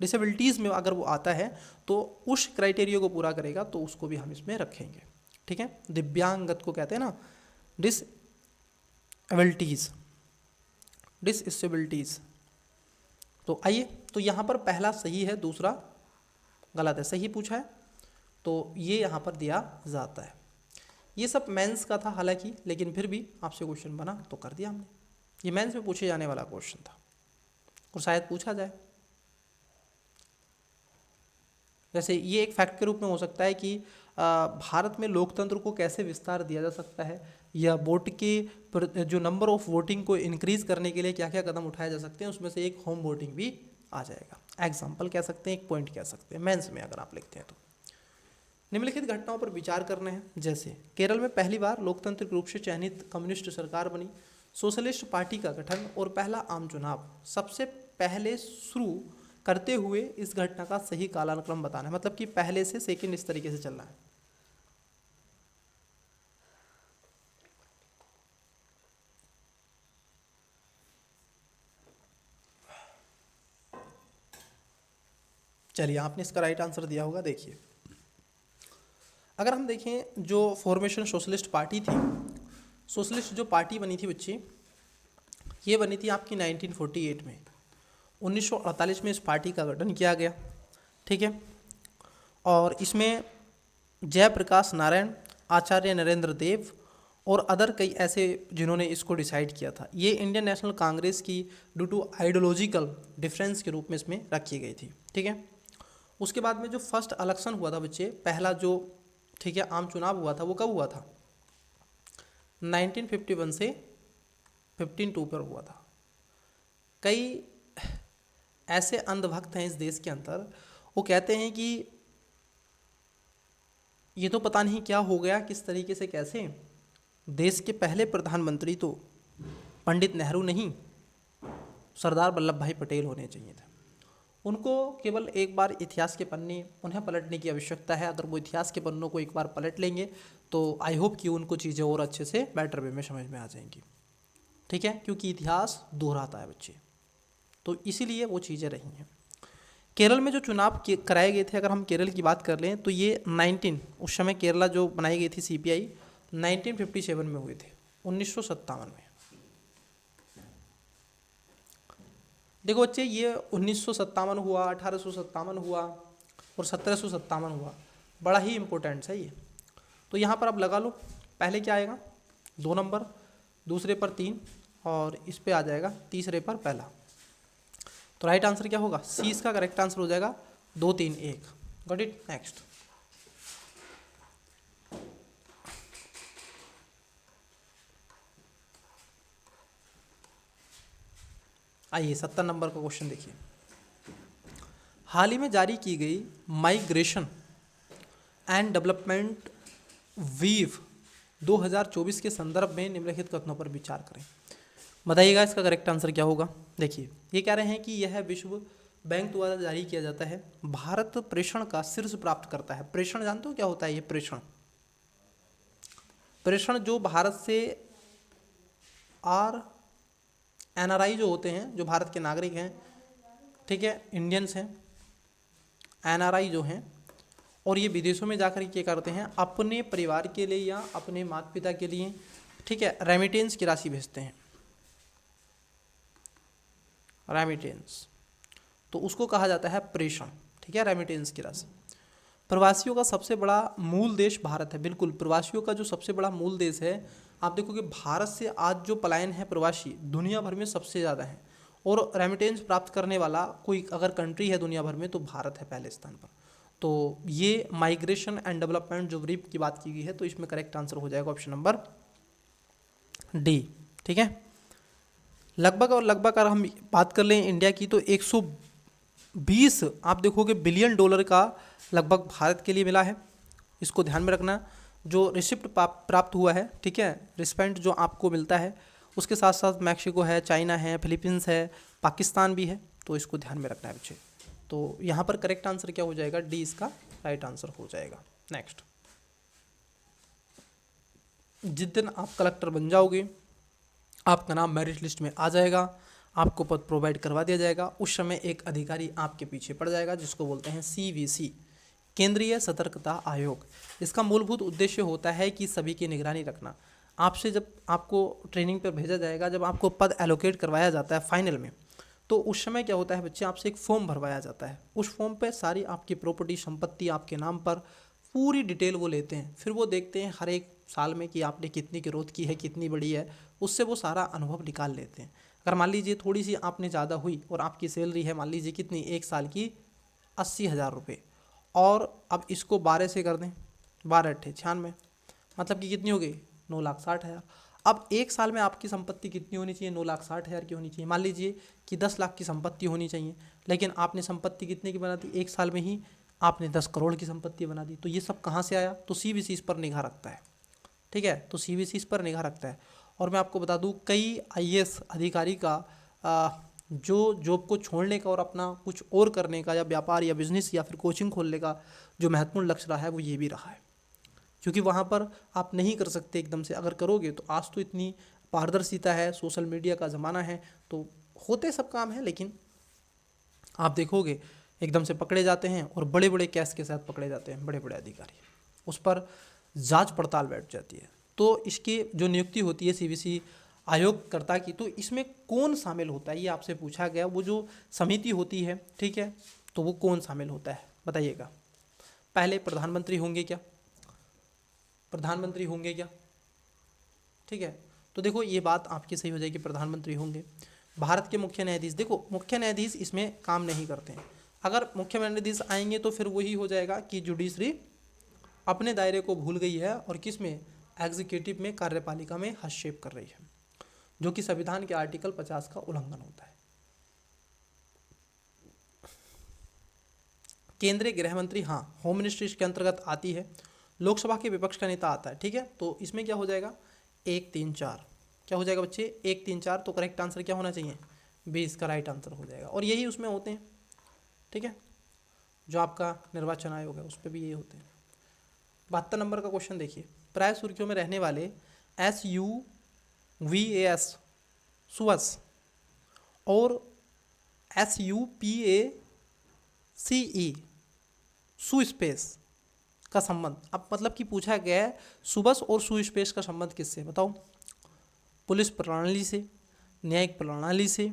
[SPEAKER 1] डिसेबिलिटीज़ में अगर वो आता है तो उस क्राइटेरिया को पूरा करेगा, तो उसको भी हम इसमें रखेंगे, ठीक है। दिव्यांगत को कहते हैं ना डिसेबिलिटीज़। तो आइए, तो यहाँ पर पहला सही है, दूसरा गलत है। सही पूछा है तो ये यहाँ पर दिया जाता है। ये सब मेंस का था हालांकि, लेकिन फिर भी आपसे क्वेश्चन बना तो कर दिया हमने। ये मेंस में पूछे जाने वाला क्वेश्चन था और शायद पूछा जाए। जैसे ये एक फैक्ट के रूप में हो सकता है कि भारत में लोकतंत्र को कैसे विस्तार दिया जा सकता है, या वोट के जो नंबर ऑफ वोटिंग को इंक्रीज करने के लिए क्या क्या कदम उठाए जा सकते हैं, उसमें से एक होम वोटिंग भी आ जाएगा। एग्जाम्पल कह सकते हैं, एक पॉइंट कह सकते हैं मेंस में अगर आप लिखते हैं तो। निम्नलिखित घटनाओं पर विचार करने हैं, जैसे केरल में पहली बार लोकतांत्रिक रूप से चयनित कम्युनिस्ट सरकार बनी, सोशलिस्ट पार्टी का गठन और पहला आम चुनाव। सबसे पहले शुरू करते हुए इस घटना का सही कालानुक्रम बताना है, मतलब कि पहले से सेकंड इस तरीके से चलना है। चलिए, आपने इसका राइट आंसर दिया होगा। देखिए, अगर हम देखें जो फॉर्मेशन सोशलिस्ट पार्टी थी, सोशलिस्ट जो पार्टी बनी थी बच्ची, ये बनी थी आपकी 1948 में। 1948 में इस पार्टी का गठन किया गया, ठीक है, और इसमें जयप्रकाश नारायण, आचार्य नरेंद्र देव और अदर कई ऐसे जिन्होंने इसको डिसाइड किया था। ये इंडियन नेशनल कांग्रेस की ड्यू टू आइडियोलॉजिकल डिफरेंस के रूप में इसमें रखी गई थी, ठीक है। उसके बाद में जो फर्स्ट इलेक्शन हुआ था बच्चे, पहला जो, ठीक है, आम चुनाव हुआ था, वो कब हुआ था? 1951 से 15 पर हुआ था। कई ऐसे अंधभक्त हैं इस देश के अंदर, वो कहते हैं कि ये तो पता नहीं क्या हो गया, किस तरीके से, कैसे देश के पहले प्रधानमंत्री तो पंडित नेहरू नहीं, सरदार वल्लभ भाई पटेल होने चाहिए थे। उनको केवल एक बार इतिहास के पन्ने उन्हें पलटने की आवश्यकता है। अगर वो इतिहास के पन्नों को एक बार पलट लेंगे तो आई होप कि उनको चीज़ें और अच्छे से बेटर वे में समझ में आ जाएंगी, ठीक है, क्योंकि इतिहास दोहराता है बच्चे, तो इसीलिए वो चीज़ें रही हैं। केरल में जो चुनाव कराए गए थे, अगर हम केरल की बात कर लें तो ये 19, उस समय केरला जो बनाई गई थी सीपीआई 1957 में हुए थे, 1957 में। देखो बच्चे, ये 1957 हुआ, 1857 हुआ और 1757 हुआ, बड़ा ही इम्पोर्टेंट है ये। तो यहाँ पर आप लगा लो, पहले क्या आएगा? 2 नंबर, दूसरे पर 3 और इस पे आ जाएगा तीसरे पर पहला। तो राइट आंसर क्या होगा? सी इसका करेक्ट आंसर हो जाएगा, 2 3 1। Got it? नेक्स्ट, आइए 70 नंबर का क्वेश्चन देखिए। हाल ही में जारी की गई माइग्रेशन एंड डेवलपमेंट वीव 2024 के संदर्भ में निम्नलिखित कथनों पर विचार करें। बताइएगा इसका करेक्ट आंसर क्या होगा। देखिए, ये कह रहे हैं कि यह विश्व बैंक द्वारा जारी किया जाता है। भारत प्रेषण का शीर्ष प्राप्त करता है। प्रेषण जानते हो क्या होता है? ये प्रेषण, प्रेषण जो भारत से एनआरआई जो होते हैं, जो भारत के नागरिक हैं, ठीक है, इंडियंस हैं, एनआरआई जो हैं, और ये विदेशों में जाकर क्या करते हैं? अपने परिवार के लिए या अपने माता पिता के लिए, ठीक है, रेमिटेंस की राशि भेजते हैं, रेमिटेंस, तो उसको कहा जाता है प्रेषण, ठीक है, रेमिटेंस की राशि। प्रवासियों का सबसे बड़ा मूल देश भारत है। बिल्कुल, प्रवासियों का जो सबसे बड़ा मूल देश है, आप देखोगे भारत से आज जो पलायन है प्रवासी दुनिया भर में सबसे ज़्यादा है, और रेमिटेंस प्राप्त करने वाला कोई अगर कंट्री है दुनिया भर में तो भारत है पहले स्थान पर। तो ये माइग्रेशन एंड डेवलपमेंट जो ग्रीप की बात की गई है, तो इसमें करेक्ट आंसर हो जाएगा ऑप्शन नंबर डी, ठीक है। लगभग और लगभग अगर हम बात कर लें इंडिया की, तो 120 आप देखोगे बिलियन डॉलर का लगभग भारत के लिए मिला है। इसको ध्यान में रखना। जो रिसिप्ट प्राप्त हुआ है, ठीक है, रिस्पेंट जो आपको मिलता है, उसके साथ साथ मैक्सिको है, चाइना है, फिलीपींस है, पाकिस्तान भी है, तो इसको ध्यान में रखना है बच्चे। तो यहाँ पर करेक्ट आंसर क्या हो जाएगा? डी इसका राइट आंसर हो जाएगा। नेक्स्ट, जिस दिन आप कलेक्टर बन जाओगे, आपका नाम मेरिट लिस्ट में आ जाएगा, आपको पद प्रोवाइड करवा दिया जाएगा, उस समय एक अधिकारी आपके पीछे पड़ जाएगा जिसको बोलते हैं सीवीसी, केंद्रीय सतर्कता आयोग। इसका मूलभूत उद्देश्य होता है कि सभी की निगरानी रखना। आपसे जब आपको ट्रेनिंग पर भेजा जाएगा, जब आपको पद एलोकेट करवाया जाता है फाइनल में, तो उस समय क्या होता है बच्चे, आपसे एक फॉर्म भरवाया जाता है। उस फॉर्म पे सारी आपकी प्रॉपर्टी, संपत्ति आपके नाम पर पूरी डिटेल वो लेते हैं। फिर वो देखते हैं हर एक साल में कि आपने कितनी ग्रोथ की है, कितनी बड़ी है, उससे वो सारा अनुभव निकाल लेते हैं। अगर मान लीजिए थोड़ी सी आपने ज़्यादा हुई और आपकी सैलरी है मान लीजिए कितनी, 1 साल की 80,000 रुपये, और अब इसको 12 से कर दें, 12×8 = 96, मतलब कि कितनी हो गई? 9,60,000। अब 1 साल में आपकी संपत्ति कितनी होनी चाहिए? 9,60,000 की होनी चाहिए। मान लीजिए कि 10 लाख की संपत्ति होनी चाहिए, लेकिन आपने संपत्ति कितने की बना दी? 1 साल में ही आपने 10 करोड़ की संपत्ति बना दी। तो ये सब कहाँ से आया? तो सीबीसी इस पर निगाह रखता है, ठीक है, तो सीबीसी इस पर निगाह रखता है। और मैं आपको बता दूं, कई आईएएस अधिकारी का जो जॉब को छोड़ने का और अपना कुछ और करने का, या व्यापार या बिजनेस या फिर कोचिंग खोलने का जो महत्वपूर्ण लक्ष्य रहा है, वो ये भी रहा है। क्योंकि वहाँ पर आप नहीं कर सकते एकदम से, अगर करोगे तो आज तो इतनी पारदर्शिता है, सोशल मीडिया का ज़माना है, तो होते सब काम है, लेकिन आप देखोगे एकदम से पकड़े जाते हैं और बड़े बड़े केस के साथ पकड़े जाते हैं बड़े बड़े अधिकारी, उस पर जांच पड़ताल बैठ जाती है। तो इसकी जो नियुक्ति होती है सीबीसी आयोगकर्ता की, तो इसमें कौन शामिल होता है ये आपसे पूछा गया। वो जो समिति होती है, ठीक है, तो वो कौन शामिल होता है बताइएगा। पहले प्रधानमंत्री होंगे क्या? प्रधानमंत्री होंगे क्या? ठीक है। तो देखो ये बात आपकी सही हो जाएगी, प्रधानमंत्री होंगे। भारत के मुख्य न्यायाधीश, देखो मुख्य न्यायाधीश इसमें काम नहीं करते हैं। अगर मुख्य न्यायाधीश आएंगे तो फिर वही हो जाएगा कि जुडिशरी अपने दायरे को भूल गई है और किस में, एग्जीक्यूटिव में, कार्यपालिका में हस्तक्षेप कर रही है, जो कि संविधान के आर्टिकल 50 का उल्लंघन होता है। केंद्रीय गृह मंत्री, हाँ होम मिनिस्ट्री इसके अंतर्गत आती है। लोकसभा के विपक्ष का नेता आता है, ठीक है। तो इसमें क्या हो जाएगा, 1 3 4, क्या हो जाएगा बच्चे, 1 3 4। तो करेक्ट आंसर क्या होना चाहिए, 20 का राइट आंसर हो जाएगा। और यही उसमें होते हैं, ठीक है। जो आपका निर्वाचन आयोग है उस पर भी यही होते हैं। 72 नंबर का क्वेश्चन देखिए, प्राय सुर्खियों में रहने वाले SUVAS सुअस और SUPACE सुस्पेस का संबंध, अब मतलब कि पूछा गया है सुबस और सुस्पेस का संबंध किससे, बताओ। पुलिस प्रणाली से, न्यायिक प्रणाली से,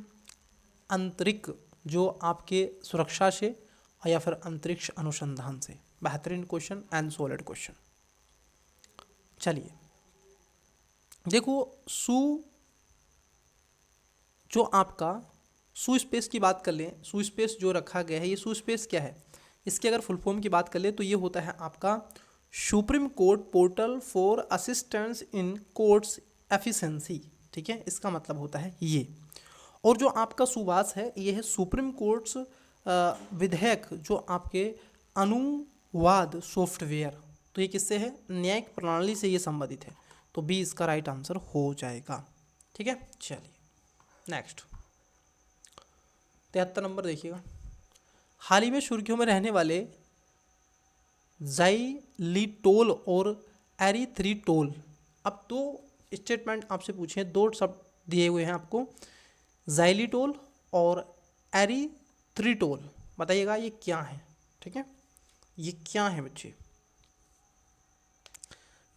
[SPEAKER 1] अंतरिक्ष जो आपके सुरक्षा से, या फिर अंतरिक्ष अनुसंधान से। बेहतरीन क्वेश्चन एंड सॉलिड क्वेश्चन। चलिए देखो, जो आपका सुस्पेस की बात कर लें, सुस्पेस जो रखा गया है, ये सुस्पेस क्या है, इसकी अगर फुल फॉर्म की बात कर ले तो ये होता है आपका supreme court portal for assistance in courts efficiency, ठीक है, इसका मतलब होता है ये। और जो आपका सुवास है ये है सुप्रीम कोर्ट्स विधेयक, जो आपके अनुवाद सॉफ्टवेयर। तो ये किससे है, न्यायिक प्रणाली से ये संबंधित है। तो बी इसका राइट आंसर हो जाएगा, ठीक है। चलिए नेक्स्ट 73 नंबर देखिएगा, हाल ही में सुर्खियों में रहने वाले ज़ाइलिटोल और एरिथ्रिटोल। अब दो स्टेटमेंट आपसे पूछे, दो शब्द दिए हुए हैं आपको, ज़ाइलिटोल और एरिथ्रिटोल, बताइएगा ये क्या है, ठीक है। ये क्या है बच्चे,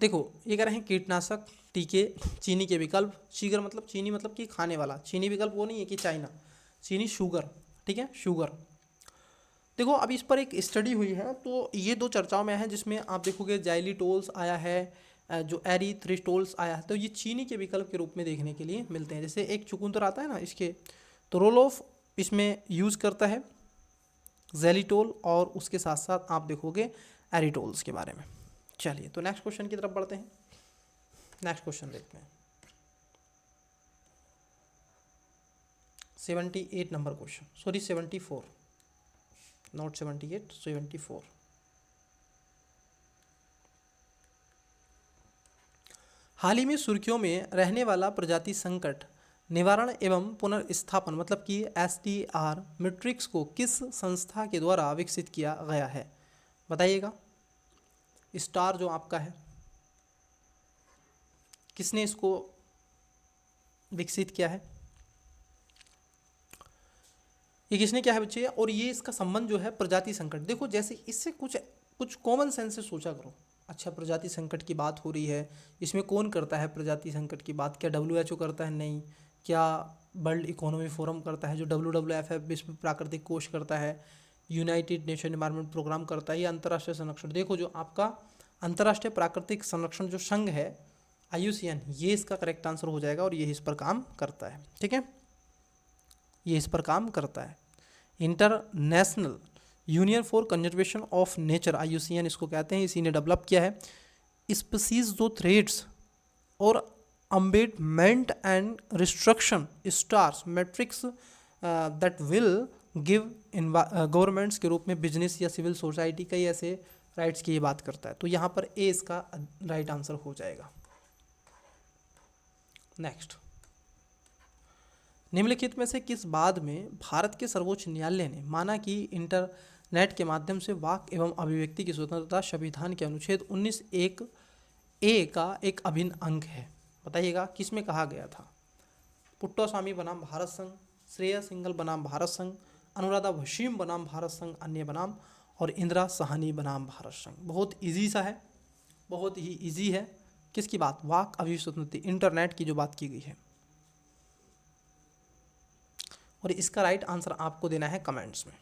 [SPEAKER 1] देखो ये कह रहे हैं कीटनाशक, टीके, चीनी के विकल्प। शुगर मतलब चीनी, मतलब कि खाने वाला चीनी, विकल्प वो नहीं है कि चाइना, चीनी शुगर, ठीक है, शुगर। देखो अब इस पर एक स्टडी हुई है, तो ये दो चर्चाओं में है, जिसमें आप देखोगे जाइलिटोल्स आया है, जो एरिथ्रिटोल्स आया है, तो ये चीनी के विकल्प के रूप में देखने के लिए मिलते हैं। जैसे एक चुकंदर आता है ना इसके, तो रोल ऑफ इसमें यूज़ करता है जेलिटोल, और उसके साथ साथ आप देखोगे एरिटोल्स के बारे में। चलिए तो नेक्स्ट क्वेश्चन की तरफ बढ़ते हैं। नेक्स्ट क्वेश्चन देखते हैं, 78 नंबर क्वेश्चन, सॉरी 74, नॉट 78, 74। हाल ही में सुर्खियों में रहने वाला प्रजाति संकट निवारण एवं पुनर्स्थापन, मतलब कि SDR मैट्रिक्स को किस संस्था के द्वारा विकसित किया गया है, बताइएगा। स्टार जो आपका है, किसने इसको विकसित किया है, ये किसने क्या है बच्चे, और ये इसका संबंध जो है प्रजाति संकट। देखो जैसे इससे कुछ कॉमन सेंस से सोचा करो। अच्छा प्रजाति संकट की बात हो रही है, इसमें कौन करता है प्रजाति संकट की बात, क्या WHO करता है, नहीं। क्या वर्ल्ड इकोनॉमी फोरम करता है, जो WWF है, विश्व प्राकृतिक कोष करता है, यूनाइटेड नेशन एनवायरनमेंट प्रोग्राम करता है, या अंतर्राष्ट्रीय संरक्षण। देखो जो आपका अंतर्राष्ट्रीय प्राकृतिक संरक्षण जो संघ है IUCN, ये इसका करेक्ट आंसर हो जाएगा, और ये इस पर काम करता है, ठीक है, ये इस पर काम करता है। International union for conservation of nature, IUCN इसको कहते हैं, इसी ने डेवलप किया है। स्पीसीज जो थ्रेड्स और embedment and restriction stars matrix that will give governments के रूप में बिजनेस या सिविल सोसाइटी, कई ऐसे राइट्स की ये बात करता है। तो यहाँ पर ए इसका राइट आंसर हो जाएगा। नेक्स्ट, निम्नलिखित में से किस बात में भारत के सर्वोच्च न्यायालय ने माना कि इंटरनेट के माध्यम से वाक एवं अभिव्यक्ति की स्वतंत्रता संविधान के अनुच्छेद 19(1)(a) का एक अभिन्न अंग है, बताइएगा। किसमें कहा गया था, पुट्टास्वामी बनाम भारत संघ, श्रेया सिंघल बनाम भारत संघ, अनुराधा भसीम बनाम भारत संघ अन्य बनाम, और इंदिरा साहनी बनाम भारत संघ। बहुत इजी सा है, बहुत ही इजी है। किसकी बात, वाक अभिव्यक्ति स्वतंत्रता, इंटरनेट की जो बात की गई है। और इसका राइट आंसर आपको देना है कमेंट्स में।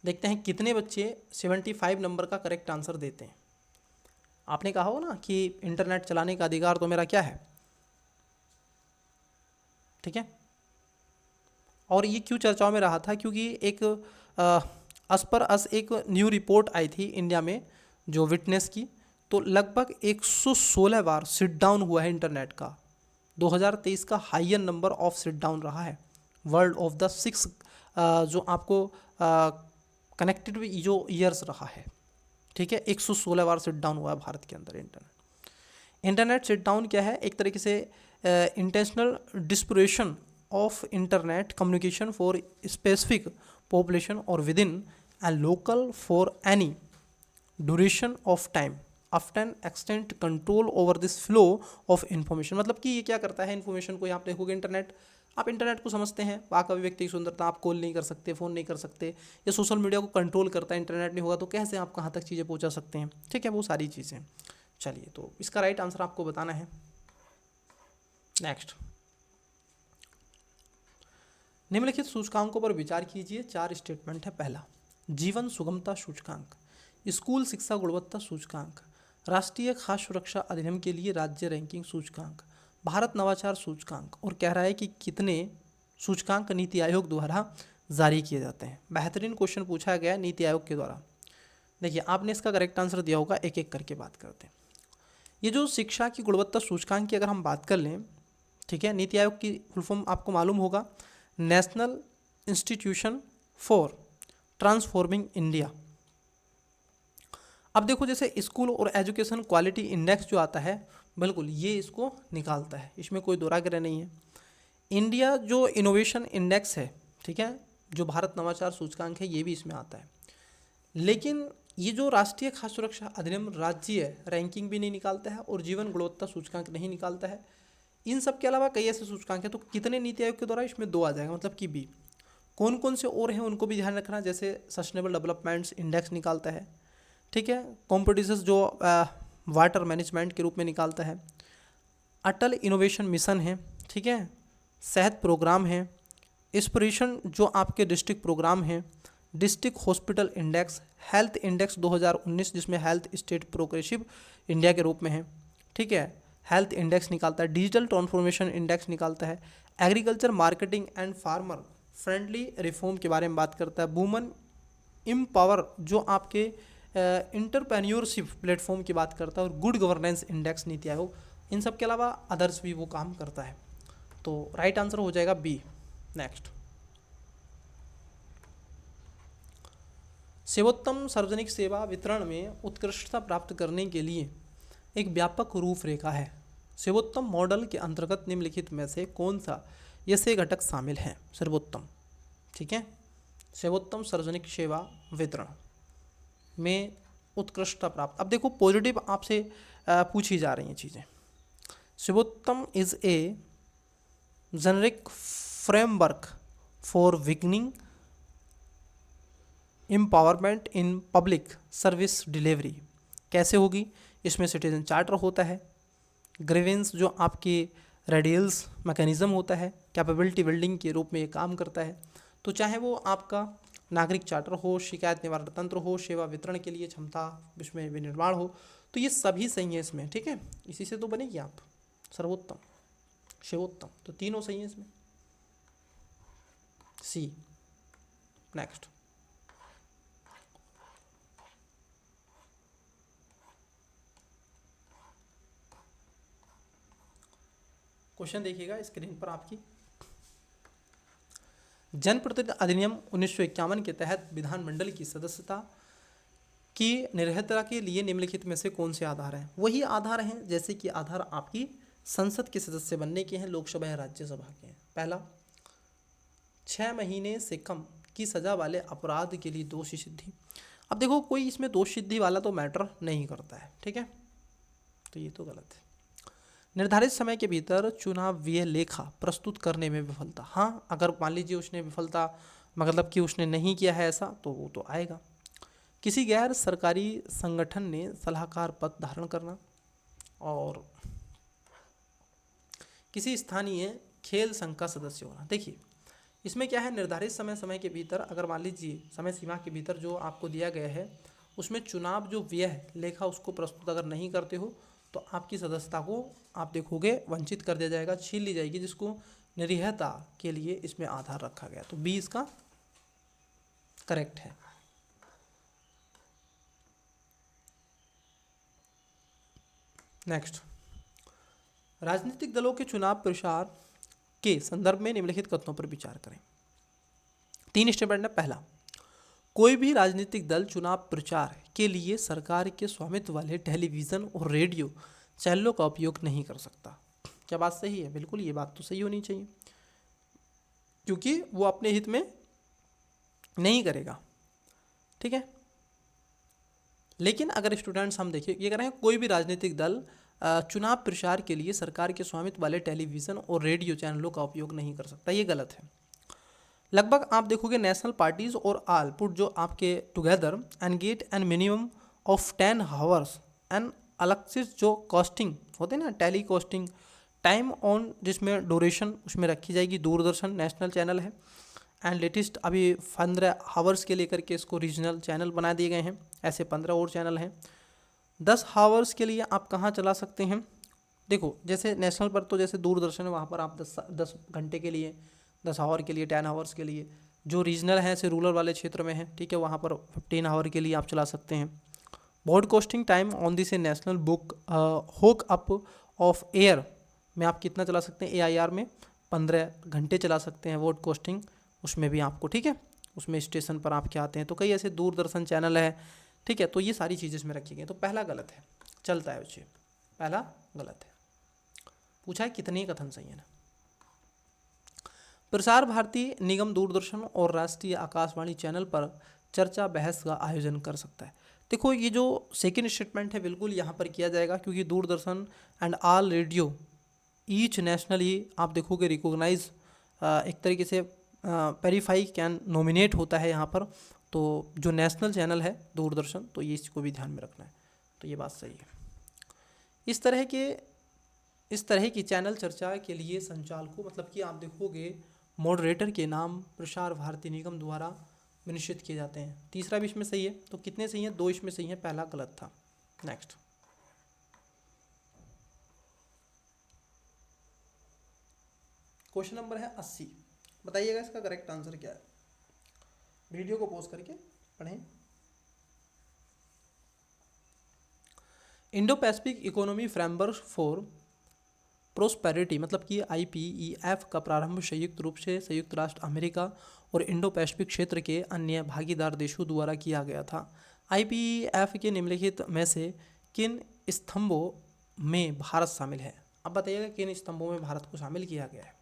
[SPEAKER 1] देखते हैं कितने बच्चे 75 नंबर का करेक्ट आंसर देते हैं। आपने कहा हो ना कि इंटरनेट चलाने का अधिकार तो मेरा क्या है, ठीक है। और ये क्यों चर्चाओं में रहा था, क्योंकि एक अस पर अस एक न्यू रिपोर्ट आई थी इंडिया में जो विटनेस की, तो लगभग 116 बार सिट डाउन हुआ है इंटरनेट का। 2023 का higher number of sit down रहा है वर्ल्ड ऑफ द 6 जो आपको कनेक्टेड जो ईयर्स रहा है, ठीक है। 116 बार सिट डाउन हुआ है भारत के अंदर इंटरनेट सिट डाउन क्या है, एक तरीके से intentional disruption of internet communication for specific population और within and local for any duration of time after extent control over this flow of information. मतलब कि ये क्या करता है, इन्फॉर्मेशन को आप देखोगे इंटरनेट, आप इंटरनेट को समझते हैं, बाकी अभिव्यक्ति की सुंदरता, आप कॉल नहीं कर सकते, फ़ोन नहीं कर सकते, ये सोशल मीडिया को कंट्रोल करता है, इंटरनेट नहीं होगा तो कैसे आप कहाँ तक चीज़ें पहुँचा सकते हैं, ठीक है, वो सारी चीज़ें। चलिए, तो इसका राइट आंसर आपको बताना है। नेक्स्ट, निम्नलिखित सूचकांकों पर विचार कीजिए। 4 स्टेटमेंट है। पहला, जीवन सुगमता सूचकांक, स्कूल शिक्षा गुणवत्ता सूचकांक, राष्ट्रीय खाद्य सुरक्षा अधिनियम के लिए राज्य रैंकिंग सूचकांक, भारत नवाचार सूचकांक, और कह रहा है कि कितने सूचकांक नीति आयोग द्वारा जारी किए जाते हैं। बेहतरीन क्वेश्चन पूछा गया नीति आयोग के द्वारा। देखिए, आपने इसका करेक्ट आंसर दिया होगा, एक एक करके बात करते हैं। ये जो शिक्षा की गुणवत्ता सूचकांक की अगर हम बात कर लें, ठीक है, नीति आयोग की फुल फॉर्म आपको मालूम होगा, national institution for transforming India. अब देखो, जैसे स्कूल और एजुकेशन क्वालिटी इंडेक्स जो आता है, बिल्कुल ये इसको निकालता है, इसमें कोई दोरागेरा नहीं है। इंडिया जो इनोवेशन इंडेक्स है, ठीक है, जो भारत नवाचार सूचकांक है, ये भी इसमें आता है। लेकिन ये जो राष्ट्रीय खाद्य सुरक्षा अधिनियम राज्य रैंकिंग भी नहीं निकालता है और जीवन गुणवत्ता सूचकांक नहीं निकालता है। इन सब के अलावा कई ऐसे सूचकांक हैं, तो कितने नीति आयोग के द्वारा, इसमें 2 आ जाएगा, मतलब कि बी। कौन कौन से और हैं उनको भी ध्यान रखना, जैसे सस्टेनेबल डेवलपमेंट्स इंडेक्स निकालता है, ठीक है, कॉम्पिटिशन जो वाटर मैनेजमेंट के रूप में निकालता है, अटल इनोवेशन मिशन है, ठीक है, सेहत प्रोग्राम है, इंस्पिरेशन जो आपके डिस्ट्रिक्ट प्रोग्राम हैं, district hospital index, health index 2019 जिसमें हेल्थ स्टेट प्रोग्रेसिव इंडिया के रूप में है, ठीक है, हेल्थ इंडेक्स निकालता है, डिजिटल ट्रांसफॉर्मेशन इंडेक्स निकालता है, agriculture marketing and farmer friendly reform के बारे में बात करता है, वुमन एम्पावर जो आपके इंटरप्रेन्योरशिप प्लेटफॉर्म की बात करता है, और good governance index NITI Aayog. इन सब के अलावा अदर्स भी वो काम करता है, तो राइट आंसर हो जाएगा बी। नेक्स्ट, सेवोत्तम सार्वजनिक सेवा वितरण में उत्कृष्टता प्राप्त करने के लिए एक व्यापक रूपरेखा है। सेवोत्तम मॉडल के अंतर्गत निम्नलिखित में से कौन सा ये से घटक शामिल हैं? सर्वोत्तम, ठीक है, सेवोत्तम सार्वजनिक सेवा वितरण में उत्कृष्टता प्राप्त। अब देखो, पॉजिटिव आपसे पूछी जा रही हैं चीज़ें। Sevottam is a generic framework for beginning empowerment in public service delivery. कैसे होगी? इसमें सिटीजन चार्टर होता है, ग्रीवेंस जो आपके रेडियल्स मैकेनिज्म होता है, कैपेबिलिटी बिल्डिंग के रूप में ये काम करता है। तो चाहे वो आपका नागरिक चार्टर हो, शिकायत निवारण तंत्र हो, सेवा वितरण के लिए क्षमता इसमें विनिर्माण हो, तो ये सभी सही है इसमें, ठीक है, इसी से तो बनेगी आप सर्वोत्तम शिवोत्तम, तो तीनों सही है इसमें, सी। नेक्स्ट, क्वेश्चन देखिएगा स्क्रीन पर आपकी। जनप्रतिनिधि अधिनियम 1951 के तहत विधानमंडल की सदस्यता की निर्हता के लिए निम्नलिखित में से कौन से आधार हैं? वही आधार हैं जैसे कि आधार आपकी संसद के सदस्य बनने के हैं, लोकसभा या राज्यसभा के हैं। पहला, 6 महीने से कम की सजा वाले अपराध के लिए दोषी सिद्धि। अब देखो, कोई इसमें दोष सिद्धि वाला तो मैटर नहीं करता है, ठीक है, तो ये तो गलत है। निर्धारित समय के भीतर चुनावीय लेखा प्रस्तुत करने में विफलता। हाँ, अगर मान लीजिए उसने विफलता मतलब कि उसने नहीं किया है ऐसा, तो वो तो आएगा। किसी गैर सरकारी संगठन ने सलाहकार पद धारण करना, और किसी स्थानीय खेल संघ का सदस्य होना। देखिए, इसमें क्या है, निर्धारित समय के भीतर, अगर मान लीजिए समय सीमा के भीतर जो आपको दिया गया है उसमें चुनाव जो व्यय लेखा उसको प्रस्तुत अगर नहीं करते हो तो आपकी सदस्यता को आप देखोगे वंचित कर दिया जाएगा, छीन ली जाएगी, जिसको निरीहता के लिए इसमें आधार रखा गया। तो बी इसका करेक्ट है। नेक्स्ट, राजनीतिक दलों के चुनाव प्रचार के संदर्भ में निम्नलिखित कथनों पर विचार करें। 3 स्टेटमेंट है। पहला, कोई भी राजनीतिक दल चुनाव प्रचार के लिए सरकार के स्वामित्व वाले टेलीविज़न और रेडियो चैनलों का उपयोग नहीं कर सकता। क्या बात सही है? बिल्कुल, ये बात तो सही होनी चाहिए, क्योंकि वो अपने हित में नहीं करेगा। ठीक है, लेकिन अगर स्टूडेंट्स हम देखिए, ये कह रहे हैं कोई भी राजनीतिक दल चुनाव प्रचार के लिए सरकार के स्वामित्व वाले टेलीविज़न और रेडियो चैनलों का उपयोग नहीं कर सकता, ये गलत है। लगभग आप देखोगे नेशनल पार्टीज और आल पुट जो आपके together and get and minimum of 10 hours and अलक्सिस जो कॉस्टिंग होते हैं ना, टेली कॉस्टिंग टाइम ऑन, जिसमें ड्यूरेशन उसमें रखी जाएगी। दूरदर्शन नेशनल चैनल है एंड लेटेस्ट अभी 15 आवर्स के लेकर के इसको रीजनल चैनल बना दिए गए हैं। ऐसे 15 और चैनल हैं। 10 आवर्स के लिए आप कहाँ चला सकते हैं? देखो, जैसे नेशनल पर तो जैसे दूरदर्शन है, वहाँ पर आप 10 घंटे के लिए, 10 आवर के लिए, 10 आवर्स के लिए। जो रीजनल है ऐसे रूरल वाले क्षेत्र में है, ठीक है, वहाँ पर 15 आवर के लिए आप चला सकते हैं। Broadcasting time on this national book होक अप ऑफ एयर में आप कितना चला सकते हैं? AIR में 15 घंटे चला सकते हैं ब्रॉडकास्टिंग, उसमें भी आपको, ठीक है, उसमें स्टेशन पर आप क्या आते हैं। तो कई ऐसे दूरदर्शन चैनल है, ठीक है, तो ये सारी चीज़ें इसमें रखी गई। तो पहला गलत है, चलता है बच्चे, पहला गलत है। पूछा है कितने कथन सही है ना। प्रसार भारती निगम दूरदर्शन और राष्ट्रीय आकाशवाणी चैनल पर चर्चा बहस का आयोजन कर सकता है। देखो, ये जो सेकंड स्टेटमेंट है बिल्कुल यहाँ पर किया जाएगा, क्योंकि Doordarshan and all radio each nationally आप देखोगे रिकॉग्नाइज एक तरीके से वेरीफाई कैन नॉमिनेट होता है यहाँ पर। तो जो नेशनल चैनल है दूरदर्शन, तो ये इसको भी ध्यान में रखना है। तो ये बात सही है। इस तरह की चैनल चर्चा के लिए संचालकों, मतलब कि आप देखोगे मॉडरेटर के नाम प्रसार भारती निगम द्वारा निश्चित किए जाते हैं। तीसरा भी इसमें सही है। तो कितने सही हैं? 2 इसमें सही हैं, पहला गलत था। नेक्स्ट, क्वेश्चन नंबर है 80। बताइएगा इसका करेक्ट आंसर क्या है। वीडियो को पॉज करके पढ़ें। Indo Pacific economy framework for prosperity, मतलब कि IPEF का प्रारंभ संयुक्त रूप से संयुक्त राष्ट्र अमेरिका और इंडो पैसिफिक क्षेत्र के अन्य भागीदार देशों द्वारा किया गया था। IPEF के निम्नलिखित में से किन स्तंभों में भारत शामिल है? अब बताइएगा किन स्तंभों में भारत को शामिल किया गया है।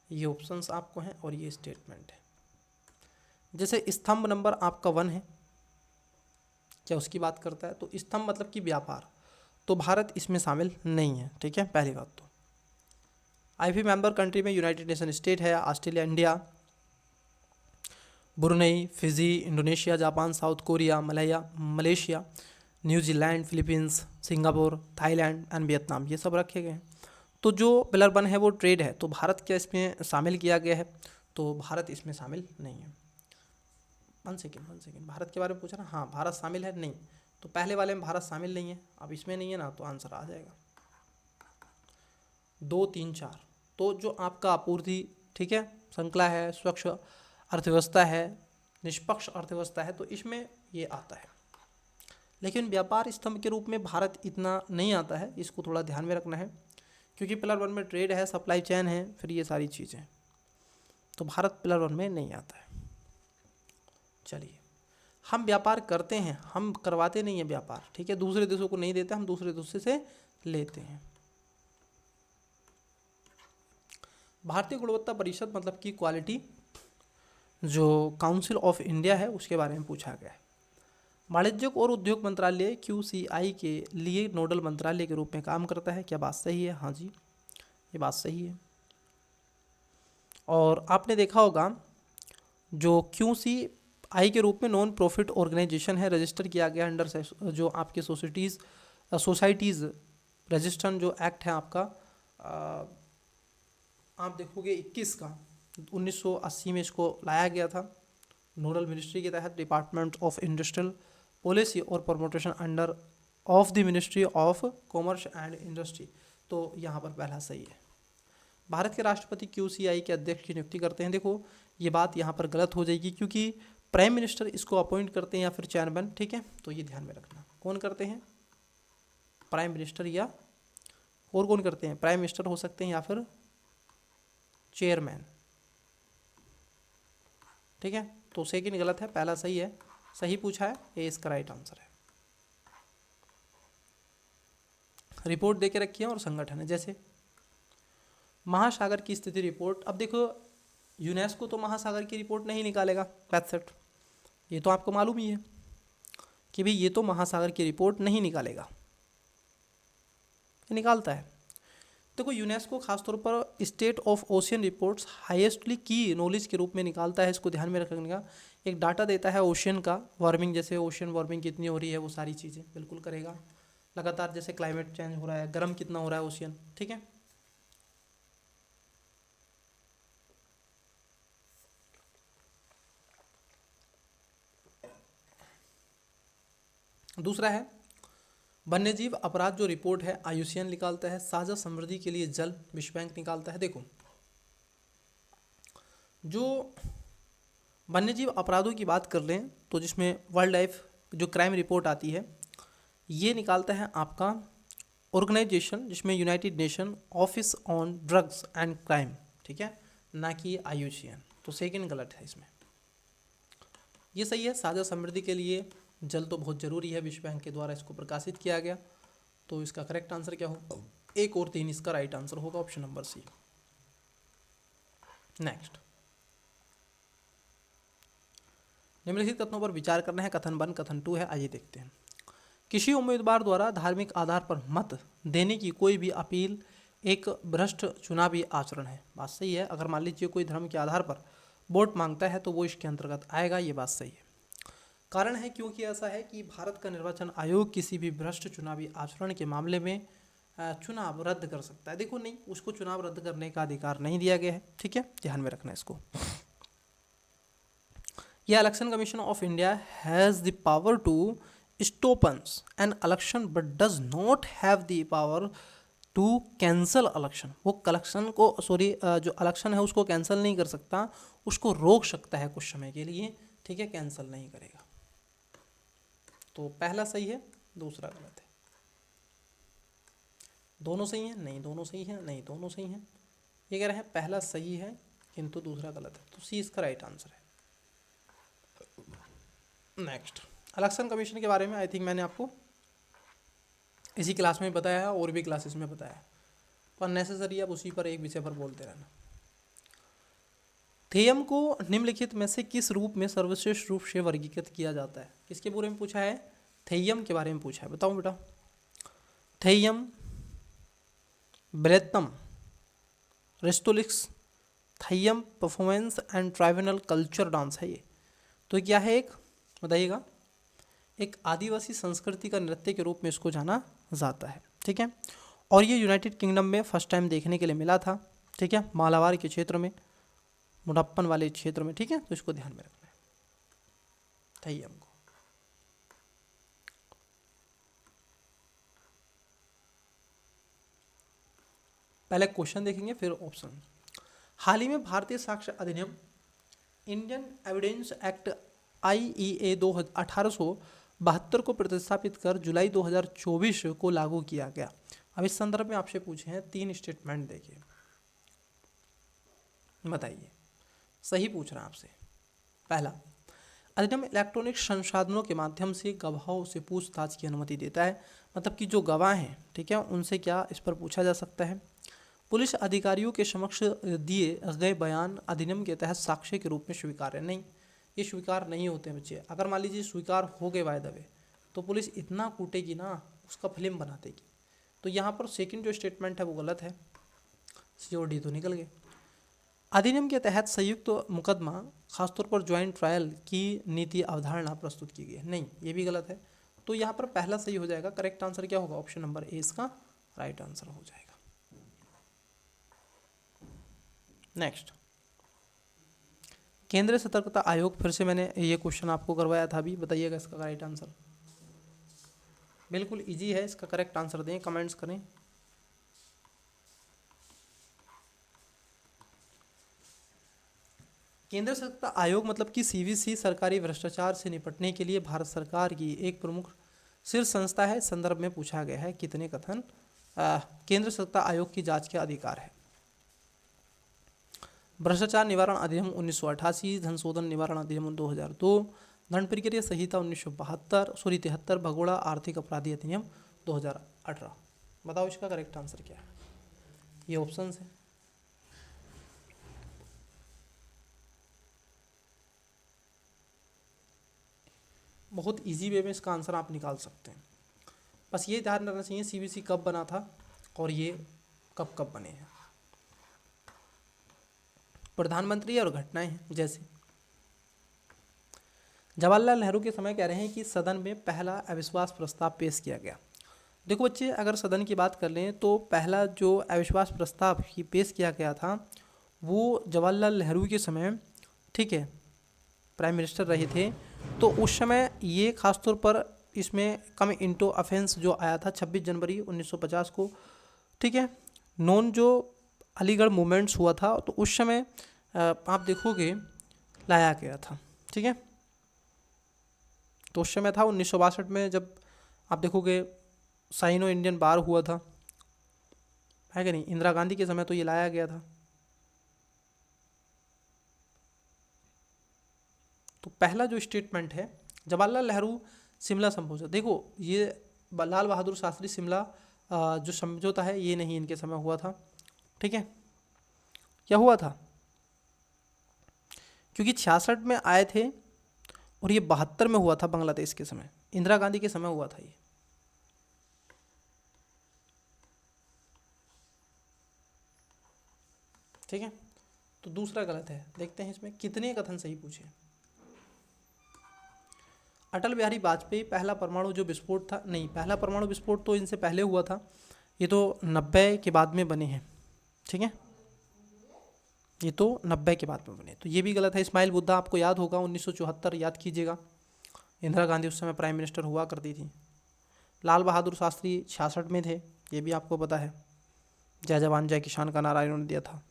[SPEAKER 1] ये ऑप्शंस आपको हैं और ये स्टेटमेंट है। जैसे स्तंभ नंबर आपका 1 है, क्या उसकी बात करता है? तो स्तंभ मतलब कि व्यापार, तो भारत इसमें शामिल नहीं है, ठीक है, पहली बात। तो IPEF मेंबर कंट्री में यूनाइटेड नेशन स्टेट है, Australia, India, Brunei, Fiji, Indonesia, Japan, south Korea, Malaysia, New Zealand, Philippines, Singapore, Thailand and Vietnam, ये सब रखे गए हैं। तो जो पिलर 1 है वो ट्रेड है, तो भारत क्या इसमें शामिल किया गया है? तो भारत इसमें शामिल नहीं है। वन सेकेंड, भारत के बारे में पूछा ना? हाँ, भारत शामिल है नहीं, तो पहले वाले में भारत शामिल नहीं है, अब इसमें नहीं है ना, तो आंसर आ जाएगा 2, 3, 4। तो जो आपका आपूर्ति, ठीक है, श्रृंखला है, स्वच्छ अर्थव्यवस्था है, निष्पक्ष अर्थव्यवस्था है, तो इसमें ये आता है। लेकिन व्यापार स्तंभ के रूप में भारत इतना नहीं आता है, इसको थोड़ा ध्यान में रखना है, क्योंकि पिलर 1 में ट्रेड है, सप्लाई चेन है, फिर ये सारी चीज़ें, तो भारत पिलर 1 में नहीं आता है। चलिए, हम व्यापार करते हैं, हम करवाते नहीं हैं व्यापार, ठीक है, दूसरे देशों को नहीं देते, हम दूसरे देशों से लेते हैं। भारतीय गुणवत्ता परिषद, मतलब कि क्वालिटी जो काउंसिल ऑफ इंडिया है, उसके बारे में पूछा गया है। वाणिज्यिक और उद्योग मंत्रालय QCI के लिए नोडल मंत्रालय के रूप में काम करता है। क्या बात सही है? हाँ जी, ये बात सही है। और आपने देखा होगा जो QCI के रूप में नॉन प्रॉफिट ऑर्गेनाइजेशन है, रजिस्टर किया गया अंडर जो आपके सोसाइटीज़ रजिस्ट्रेशन जो एक्ट है आपका, आप देखोगे 21 का, 1980 में इसको लाया गया था नोडल मिनिस्ट्री के तहत, डिपार्टमेंट ऑफ इंडस्ट्रियल पॉलिसी और प्रमोटेशन under of the ministry of commerce and industry. तो यहाँ पर पहला सही है। भारत के राष्ट्रपति QCI के अध्यक्ष की नियुक्ति करते हैं। देखो ये बात यहाँ पर गलत हो जाएगी क्योंकि प्राइम मिनिस्टर इसको अपॉइंट करते हैं या फिर चेयरमैन, ठीक है, तो ये ध्यान में रखना। कौन करते हैं? प्राइम मिनिस्टर, या और कौन करते हैं? प्राइम मिनिस्टर हो सकते हैं या फिर चेयरमैन, ठीक है। तो सेकंड गलत है, पहला सही है। सही पूछा है, ये इसका राइट आंसर है। रिपोर्ट दे के रखी है और संगठन है, जैसे महासागर की स्थिति रिपोर्ट। अब देखो यूनेस्को तो महासागर की रिपोर्ट नहीं निकालेगा, दैट्स सेट, ये तो आपको मालूम ही है कि भाई ये तो महासागर की रिपोर्ट नहीं निकालेगा, ये निकालता है। देखो यूनेस्को खासतौर पर स्टेट ऑफ ओशियन रिपोर्ट्स हाईएस्टली की नॉलेज के रूप में निकालता है, इसको ध्यान में रखने का। एक डाटा देता है ओशियन का, वार्मिंग, जैसे ओशियन वार्मिंग कितनी हो रही है, वो सारी चीज़ें बिल्कुल करेगा। लगातार जैसे क्लाइमेट चेंज हो रहा है, गर्म कितना हो रहा है ओशियन, ठीक है। दूसरा है वन्यजीव अपराध जो रिपोर्ट है IUCN निकालता है। साझा समृद्धि के लिए जल विश्व बैंक निकालता है। देखो जो वन्यजीव अपराधों की बात कर लें तो जिसमें वर्ल्ड लाइफ जो क्राइम रिपोर्ट आती है ये निकालता है आपका ऑर्गेनाइजेशन, जिसमें United nation office on drugs and crime, ठीक है, ना कि IUCN। तो सेकंड गलत है इसमें, ये सही है। साझा समृद्धि के लिए जल तो बहुत ज़रूरी है, विश्व बैंक के द्वारा इसको प्रकाशित किया गया। तो इसका करेक्ट आंसर क्या होगा? 1 और 3 इसका राइट आंसर होगा, ऑप्शन नंबर सी। नेक्स्ट, निम्नलिखित कथनों पर विचार करना है। कथन 1, कथन 2 है, आइए देखते हैं। किसी उम्मीदवार द्वारा धार्मिक आधार पर मत देने की कोई भी अपील एक भ्रष्ट चुनावी आचरण है। बात सही है। अगर मान लीजिए कोई धर्म के आधार पर वोट मांगता है तो वो इसके अंतर्गत आएगा, ये बात सही है। कारण है क्योंकि ऐसा है कि भारत का निर्वाचन आयोग किसी भी भ्रष्ट चुनावी आचरण के मामले में चुनाव रद्द कर सकता है। देखो नहीं, उसको चुनाव रद्द करने का अधिकार नहीं दिया गया है, ठीक है, ध्यान में रखना इसको। यह election commission of India has the power to stops an election but does not have the power to cancel election. वो कलेक्शन को जो इलेक्शन है उसको कैंसिल नहीं कर सकता, उसको रोक सकता है कुछ समय के लिए, ठीक है, कैंसिल नहीं करेगा। तो पहला सही है, दूसरा गलत है। दोनों सही हैं? नहीं, दोनों सही हैं? नहीं, दोनों सही हैं। ये कह रहे हैं पहला सही है किंतु दूसरा गलत है, तो सी इसका राइट आंसर है। नेक्स्ट, इलेक्शन कमीशन के बारे में आई थिंक मैंने आपको इसी क्लास में बताया है और भी क्लासेस में बताया है, पर नेसेसरी अब उसी पर एक विषय पर बोलते रहना। थेयम को निम्नलिखित में से किस रूप में सर्वश्रेष्ठ रूप से वर्गीकृत किया जाता है? किसके बारे में पूछा है? थेयम के बारे में पूछा है, बताओ बेटा। थेयम, ब्रेतम, रेस्टोलिक्स, Theyyam performance and tribal culture dance है ये। तो क्या है? एक बताइएगा। एक आदिवासी संस्कृति का नृत्य के रूप में इसको जाना जाता है, ठीक है। और ये यूनाइटेड किंगडम में फर्स्ट टाइम देखने के लिए मिला था, ठीक है, मालाबार के क्षेत्र में, मुडप्पन वाले क्षेत्र में, ठीक है। तो इसको ध्यान में रखना है थेयम को। पहले क्वेश्चन देखेंगे फिर ऑप्शन। हाल ही में भारतीय साक्ष्य अधिनियम इंडियन एविडेंस एक्ट IEA 1872 को प्रतिस्थापित कर जुलाई 2024 को लागू किया गया। अब इस संदर्भ में आपसे पूछे हैं 3 स्टेटमेंट, देखिए बताइए, सही पूछ रहा है आपसे। पहला, अधिनियम इलेक्ट्रॉनिक संसाधनों के माध्यम से गवाहों से पूछताछ की अनुमति देता है। मतलब कि जो गवाह हैं, ठीक है, उनसे क्या इस पर पूछा जा सकता है। पुलिस अधिकारियों के समक्ष दिए गए बयान अधिनियम के तहत साक्ष्य के रूप में स्वीकार्य नहीं, ये स्वीकार नहीं होते हैं बच्चे। अगर मान लीजिए स्वीकार हो गए बाय द वे तो पुलिस इतना कूटेगी ना, उसका फिल्म बना देगी। तो यहाँ पर सेकंड जो स्टेटमेंट है वो गलत है, C और D तो निकल गए। अधिनियम के तहत संयुक्त मुकदमा खासतौर पर ज्वाइंट ट्रायल की नीति अवधारणा प्रस्तुत की गई है, नहीं, ये भी गलत है। तो यहाँ पर पहला सही हो जाएगा। करेक्ट आंसर क्या होगा? ऑप्शन नंबर ए इसका राइट आंसर हो जाएगा। नेक्स्ट, केंद्रीय सतर्कता आयोग, फिर से मैंने ये क्वेश्चन आपको करवाया था अभी, बताइएगा इसका करेक्ट आंसर। बिल्कुल इजी है, इसका करेक्ट आंसर दें, कमेंट्स करें। केंद्र सतर्कता आयोग मतलब कि सीवीसी सरकारी भ्रष्टाचार से निपटने के लिए भारत सरकार की एक प्रमुख शीर्ष संस्था है। संदर्भ में पूछा गया है कितने कथन केंद्र सतर्कता आयोग की जांच के अधिकार है। भ्रष्टाचार निवारण अधिनियम 1988, धन शोधन निवारण अधिनियम 2002, धन प्रक्रिया संहिता 1973, भगोड़ा आर्थिक अपराधी अधिनियम 2018। बताओ इसका करेक्ट आंसर क्या है। ये ऑप्शन है। बहुत इजी वे में इसका आंसर आप निकाल सकते हैं। बस ये ध्यान रखना चाहिए सीबीसी कब बना था और ये कब कब बने हैं। प्रधानमंत्री और घटनाएं हैं, जैसे जवाहरलाल नेहरू के समय कह रहे हैं कि सदन में पहला अविश्वास प्रस्ताव पेश किया गया। देखो बच्चे, अगर सदन की बात कर लें तो पहला जो अविश्वास प्रस्ताव ही पेश किया गया था वो जवाहरलाल नेहरू के समय, ठीक है, प्राइम मिनिस्टर रहे थे। तो उस समय ये खासतौर पर इसमें कम इंटो ऑफेंस जो आया था 26 जनवरी 1950 को, ठीक है, नॉन जो अलीगढ़ मूवमेंट्स हुआ था, तो उस समय आप देखोगे लाया गया था, ठीक है। तो उस समय था 1962 में, जब आप देखोगे साइनो इंडियन बार हुआ था, है कि नहीं। इंदिरा गांधी के समय तो ये लाया गया था। तो पहला जो स्टेटमेंट है जवाहरलाल नेहरू शिमला समझौता, देखो ये लाल बहादुर शास्त्री शिमला जो समझौता है ये नहीं इनके समय हुआ था, ठीक है। क्या हुआ था, क्योंकि 66 में आए थे और ये 72 में हुआ था बांग्लादेश के समय, इंदिरा गांधी के समय हुआ था ये। ठीक है, तो दूसरा गलत है। देखते हैं इसमें कितने कथन सही पूछे। अटल बिहारी वाजपेयी पहला परमाणु जो विस्फोट था, नहीं, पहला परमाणु विस्फोट तो इनसे पहले हुआ था, ये तो 90 के बाद में बने हैं, ठीक है, ये तो 90 के बाद में बने, तो ये भी गलत है। इस्माइल बुद्धा आपको याद होगा 1974, याद कीजिएगा, इंदिरा गांधी उस समय प्राइम मिनिस्टर हुआ करती थी। लाल बहादुर शास्त्री 66 में थे, ये भी आपको पता है, जय जवान जय किसान का नारा इन्होंने दिया था।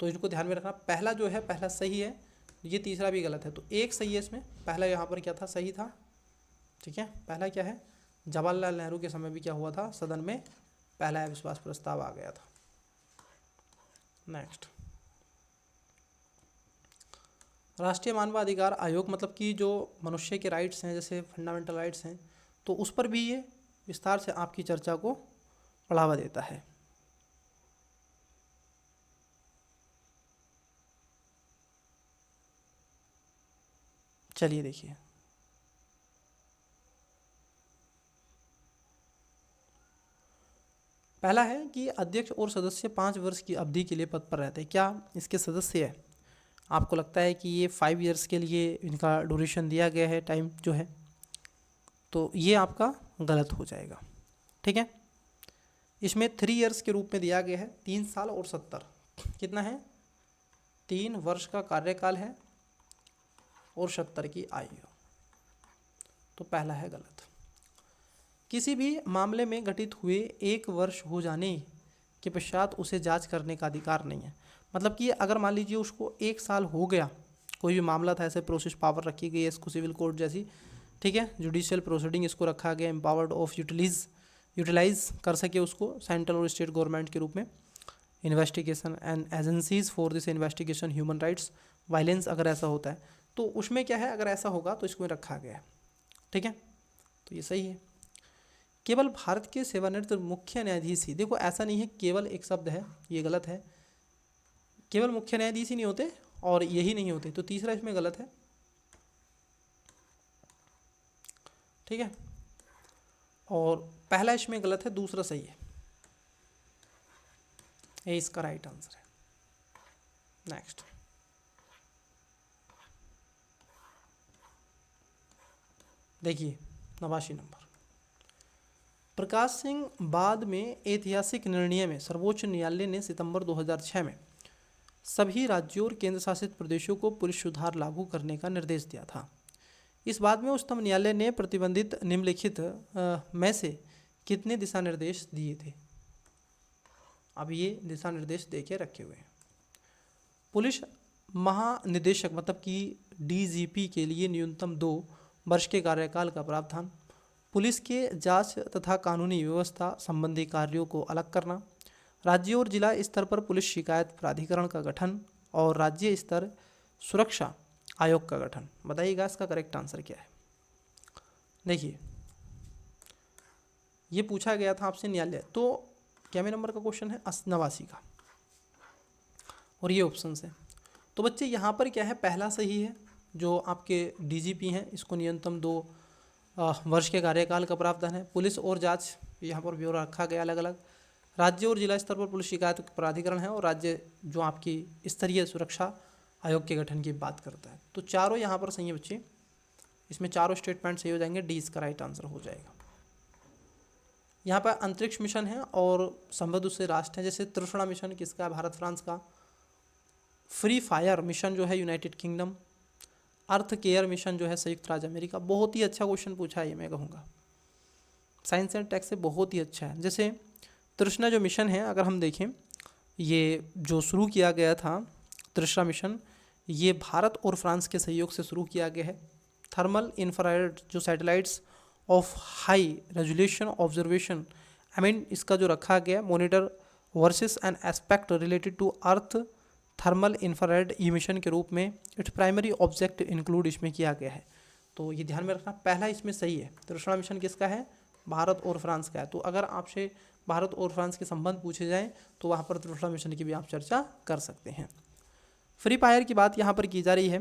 [SPEAKER 1] तो इनको ध्यान में रखना, पहला जो है पहला सही है, ये तीसरा भी गलत है, तो एक सही है इसमें। पहला यहाँ पर क्या था, सही था, ठीक है। पहला क्या है, जवाहरलाल नेहरू के समय भी क्या हुआ था, सदन में पहला अविश्वास प्रस्ताव आ गया था। नेक्स्ट, राष्ट्रीय मानवाधिकार आयोग मतलब कि जो मनुष्य के राइट्स हैं, जैसे फंडामेंटल राइट्स हैं, तो उस पर भी ये विस्तार से आपकी चर्चा को बढ़ावा देता है। चलिए देखिए, पहला है कि अध्यक्ष और सदस्य 5 वर्ष की अवधि के लिए पद पर रहते हैं। क्या इसके सदस्य है, आपको लगता है कि ये 5 ईयर्स के लिए इनका ड्यूरेशन दिया गया है, टाइम जो है, तो ये आपका गलत हो जाएगा, ठीक है। इसमें 3 ईयर्स के रूप में दिया गया है, 3 साल और 70, कितना है, 3 वर्ष का कार्यकाल है और 70 की आयु, तो पहला है गलत। किसी भी मामले में घटित हुए 1 वर्ष हो जाने के पश्चात उसे जांच करने का अधिकार नहीं है। मतलब कि अगर मान लीजिए उसको 1 साल हो गया, कोई भी मामला था, ऐसे प्रोसेस पावर रखी गई है इसको, सिविल कोर्ट जैसी, ठीक है, जुडिशियल प्रोसीडिंग इसको रखा गया, एम्पावर्ड ऑफ यूटिलाइज कर सके उसको सेंट्रल और स्टेट गवर्नमेंट के रूप में, investigation and agencies for this investigation human rights violence, अगर ऐसा होता है तो उसमें क्या है, अगर ऐसा होगा तो इसको रखा गया है, ठीक है, तो ये सही है। केवल भारत के सेवानिवृत्त मुख्य न्यायाधीश ही, देखो ऐसा नहीं है, केवल एक शब्द है, ये गलत है, केवल मुख्य न्यायाधीश ही नहीं होते और यही नहीं होते, तो तीसरा इसमें गलत है, ठीक है। और पहला इसमें गलत है, दूसरा सही है, ये इसका राइट आंसर है। नेक्स्ट, देखिए 89 नंबर, प्रकाश सिंह बाद में ऐतिहासिक निर्णय में सर्वोच्च न्यायालय ने सितंबर 2006 में सभी राज्यों और केंद्र शासित प्रदेशों को पुलिस सुधार लागू करने का निर्देश दिया था। इस बाद में उच्चतम न्यायालय ने प्रतिबंधित निम्नलिखित में से कितने दिशा निर्देश दिए थे। अब ये दिशा निर्देश देके रखे हुए हैं। पुलिस महानिदेशक मतलब कि डीजीपी के लिए न्यूनतम 2 वर्ष के कार्यकाल का प्रावधान, पुलिस के जांच तथा कानूनी व्यवस्था संबंधी कार्यों को अलग करना, राज्य और जिला स्तर पर पुलिस शिकायत प्राधिकरण का गठन और राज्य स्तर सुरक्षा आयोग का गठन। बताइएगा इसका करेक्ट आंसर क्या है। देखिए ये पूछा गया था आपसे न्यायालय, तो क्या नंबर का क्वेश्चन है 89 का, और ये ऑप्शन है। तो बच्चे यहाँ पर क्या है, पहला सही है, जो आपके डीजीपी हैं इसको न्यूनतम 2 वर्ष के कार्यकाल का प्रावधान है। पुलिस और जांच यहाँ पर ब्यौरा रखा गया अलग अलग। राज्य और जिला स्तर पर पुलिस शिकायत प्राधिकरण है, और राज्य जो आपकी स्तरीय सुरक्षा आयोग के गठन की बात करता है। तो चारों यहाँ पर सही है बच्चे, इसमें चारों स्टेटमेंट सही हो जाएंगे, डी इसका राइट आंसर हो जाएगा। यहाँ पर अंतरिक्ष मिशन है और संबद्ध उससे राष्ट्र हैं, जैसे तृष्णा मिशन किसका, भारत फ्रांस का। फ्री फायर मिशन जो है यूनाइटेड किंगडम। अर्थ केयर मिशन जो है संयुक्त राज्य अमेरिका। बहुत ही अच्छा क्वेश्चन पूछा है ये, मैं कहूँगा साइंस एंड टेक से बहुत ही अच्छा है। जैसे तृष्णा जो मिशन है अगर हम देखें, ये जो शुरू किया गया था तृष्णा मिशन, ये भारत और फ्रांस के सहयोग से शुरू किया गया है। थर्मल इंफ्रारेड जो satellites of high resolution observation, इसका जो रखा गया monitor versus an aspect related to earth thermal infrared emission के रूप में इट्स प्राइमरी ऑब्जेक्ट इंक्लूड इसमें किया गया है। तो ये ध्यान में रखना, पहला इसमें सही है। तृष्णा मिशन किसका है, भारत और फ्रांस का है। तो अगर आपसे भारत और फ्रांस के संबंध पूछे जाएं तो वहाँ पर तृष्णा मिशन की भी आप चर्चा कर सकते हैं। फ्री फायर की बात यहाँ पर की जा रही है,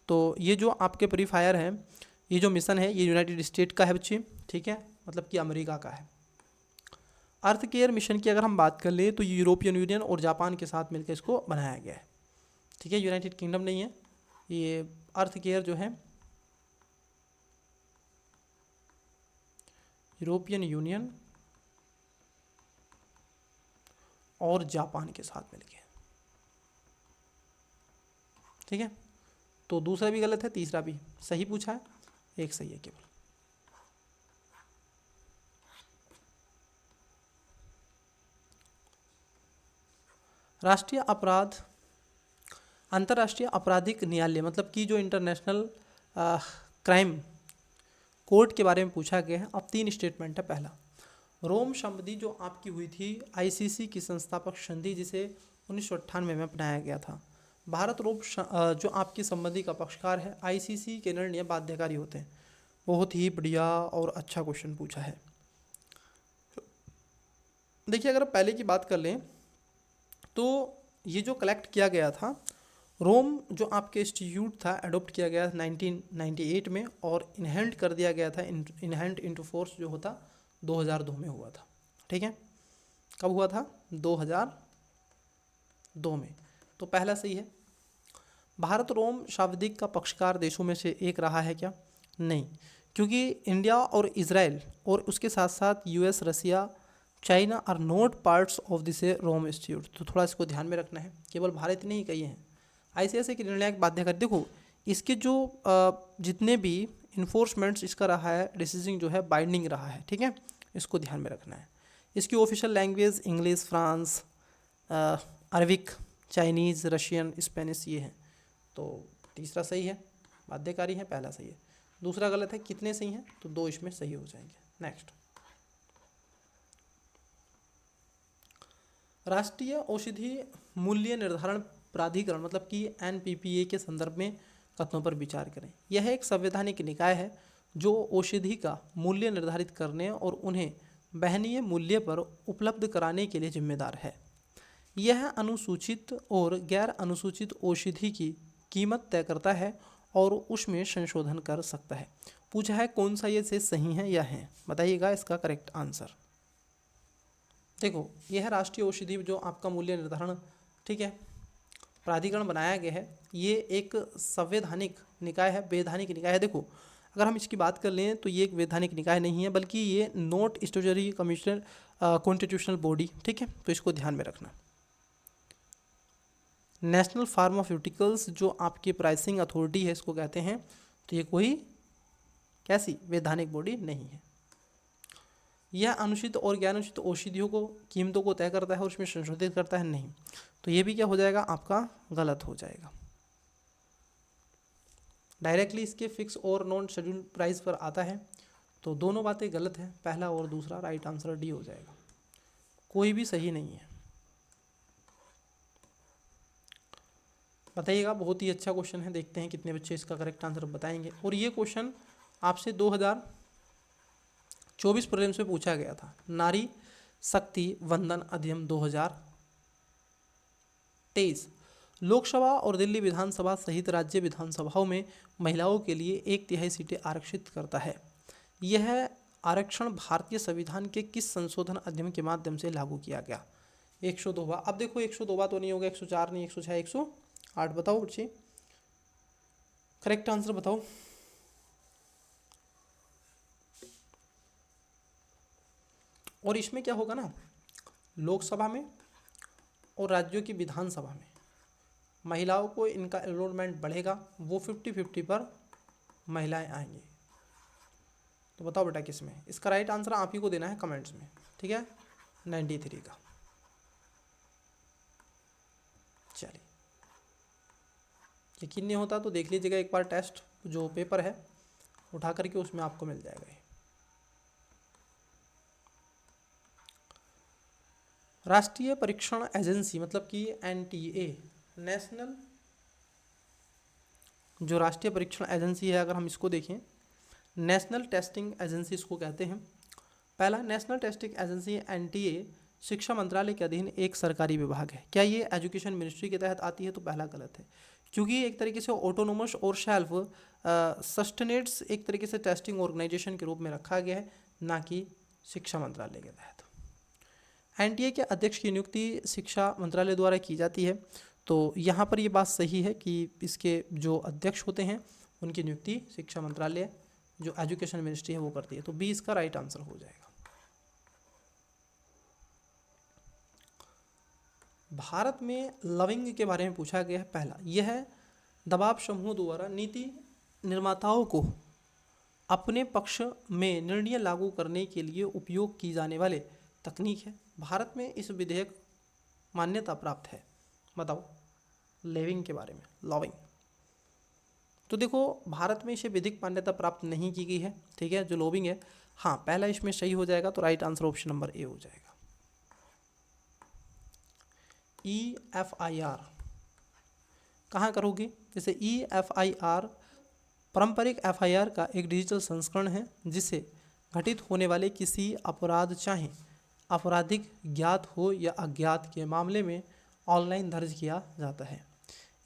[SPEAKER 1] तो ये जो आपके फ्री फायर है, ये जो मिशन है ये यूनाइटेड स्टेट का है बच्चे, ठीक है, मतलब कि अमेरिका का है। अर्थ केयर मिशन की अगर हम बात कर ले तो यूरोपियन यूनियन और जापान के साथ मिलकर इसको बनाया गया है, ठीक है, यूनाइटेड किंगडम नहीं है। ये अर्थ केयर जो है यूरोपियन यूनियन और जापान के साथ मिलके, ठीक है। तो दूसरा भी गलत है, तीसरा भी सही पूछा है, एक सही है केवल। राष्ट्रीय अपराध अंतर्राष्ट्रीय आपराधिक न्यायालय मतलब कि जो इंटरनेशनल क्राइम कोर्ट के बारे में पूछा गया है। अब 3 स्टेटमेंट है। पहला, रोम संधि जो आपकी हुई थी आईसीसी की संस्थापक संधि, जिसे 1998 में अपनाया गया था। भारत रोम जो आपकी संबंधी का पक्षकार है, आईसीसी के निर्णय बाध्यकारी होते हैं। बहुत ही बढ़िया और अच्छा क्वेश्चन पूछा है। देखिए अगर पहले की बात कर लें तो ये जो कलेक्ट किया गया था, रोम जो आपके इंस्टीट्यूट था अडोप्ट किया गया 1998 में, और इनहेंट कर दिया गया था, इनहेंट इनटू फोर्स जो होता 2002 में हुआ था, ठीक है। कब हुआ था, 2002 में। तो पहला सही है। भारत रोम शाब्दिक का पक्षकार देशों में से एक रहा है क्या, नहीं, क्योंकि इंडिया और इजराइल और उसके साथ साथ US, Russia, China are not parts of this Rome institute. तो थोड़ा इसको ध्यान में रखना है, केवल भारत नहीं कही हैं। आईसीएसए की निर्णायक बाध्यकारी, देखो इसके जो जितने भी इन्फोर्समेंट्स इसका रहा है, डिसीजन जो है बाइंडिंग रहा है, ठीक है, इसको ध्यान में रखना है। इसकी official language English, France, Arabic, Chinese, Russian, Spanish ये हैं। तो तीसरा सही है, बाध्यकारी है, पहला सही है। दूसरा गलत है, कितने सही हैं, तो 2 इसमें सही हो जाएंगे। नेक्स्ट, राष्ट्रीय औषधि मूल्य निर्धारण प्राधिकरण मतलब कि एनपीपीए के संदर्भ में कथनों पर विचार करें। यह एक संवैधानिक निकाय है जो औषधि का मूल्य निर्धारित करने और उन्हें वहनीय मूल्य पर उपलब्ध कराने के लिए जिम्मेदार है। यह अनुसूचित और गैर अनुसूचित औषधि की कीमत तय करता है और उसमें संशोधन कर सकता है। पूछा है कौन सा ये से सही है या है, बताइएगा इसका करेक्ट आंसर। देखो यह है राष्ट्रीय औषधि जो आपका मूल्य निर्धारण, ठीक है, प्राधिकरण बनाया गया है। ये एक संवैधानिक निकाय है, वैधानिक निकाय है। देखो अगर हम इसकी बात कर लें तो ये एक वैधानिक निकाय नहीं है, बल्कि ये not statutory commissioner constitutional body, ठीक है, तो इसको ध्यान में रखना। नेशनल फार्मास्यूटिकल्स जो आपकी प्राइसिंग अथॉरिटी है इसको कहते हैं। तो ये कोई कैसी वैधानिक बॉडी नहीं है। यह अनुचित और ज्ञानोचित औषधियों को कीमतों को तय करता है और उसमें संशोधित करता है, नहीं। तो ये भी क्या हो जाएगा आपका गलत हो जाएगा। डायरेक्टली इसके फिक्स और नॉन शेड्यूल प्राइस पर आता है। तो दोनों बातें गलत हैं, पहला और दूसरा। राइट आंसर डी हो जाएगा, कोई भी सही नहीं है। बताइएगा, बहुत ही अच्छा क्वेश्चन है, देखते हैं कितने बच्चे इसका करेक्ट आंसर बताएंगे। और ये क्वेश्चन आपसे 2024 प्रीलिम्स में पूछा गया था, नारी शक्ति वंदन अधिनियम 2023 लोकसभा और दिल्ली विधानसभा सहित राज्य विधानसभाओं में महिलाओं के लिए 1/3 सीटें आरक्षित करता है। यह आरक्षण भारतीय संविधान के किस संशोधन अधिनियम के माध्यम से लागू किया गया? 102वां। अब देखो 102वां तो नहीं होगा, 104 नहीं, 106, 108 बताओ बच्चे, करेक्ट आंसर बताओ। और इसमें क्या होगा ना, लोकसभा में और राज्यों की विधानसभा में महिलाओं को इनका एनरोलमेंट बढ़ेगा, वो 50-50 पर महिलाएं आएंगी। तो बताओ बेटा किस में? इसका राइट आंसर आप ही को देना है कमेंट्स में, ठीक है? 93 का। चलिए, यकीन नहीं होता तो देख लीजिएगा एक बार, टेस्ट जो पेपर है उठा करके उसमें आपको मिल जाएगा। राष्ट्रीय परीक्षण एजेंसी मतलब कि एनटीए, नेशनल जो राष्ट्रीय परीक्षण एजेंसी है, अगर हम इसको देखें, नेशनल टेस्टिंग एजेंसी इसको कहते हैं। पहला, नेशनल टेस्टिंग एजेंसी एनटीए शिक्षा मंत्रालय के अधीन एक सरकारी विभाग है। क्या ये एजुकेशन मिनिस्ट्री के तहत आती है? तो पहला गलत है, क्योंकि एक तरीके से ऑटोनोमस और सेल्फ सस्टेनेट्स एक तरीके से टेस्टिंग ऑर्गेनाइजेशन के रूप में रखा गया है, ना कि शिक्षा मंत्रालय के तहत। एनटीए के अध्यक्ष की नियुक्ति शिक्षा मंत्रालय द्वारा की जाती है। तो यहाँ पर ये बात सही है कि इसके जो अध्यक्ष होते हैं उनकी नियुक्ति शिक्षा मंत्रालय जो एजुकेशन मिनिस्ट्री है वो करती है। तो बी इसका राइट आंसर हो जाएगा। भारत में लविंग के बारे में पूछा गया है। पहला, यह दबाव समूह द्वारा नीति निर्माताओं को अपने पक्ष में निर्णय लागू करने के लिए उपयोग की जाने वाले तकनीक है। भारत में इस विधेयक मान्यता प्राप्त है। बताओ लविंग के बारे में, लविंग। तो देखो भारत में इसे विधिक मान्यता प्राप्त नहीं की गई है, ठीक है, जो लॉबिंग है। हाँ, पहला इसमें सही हो जाएगा, तो right answer option number A हो जाएगा। EFIR कहाँ करोगे? जैसे EFIR पारंपरिक FIR का एक डिजिटल संस्करण है जिसे घटित होने वाले किसी अपराध, चाहे आपराधिक ज्ञात हो या अज्ञात, के मामले में ऑनलाइन दर्ज किया जाता है।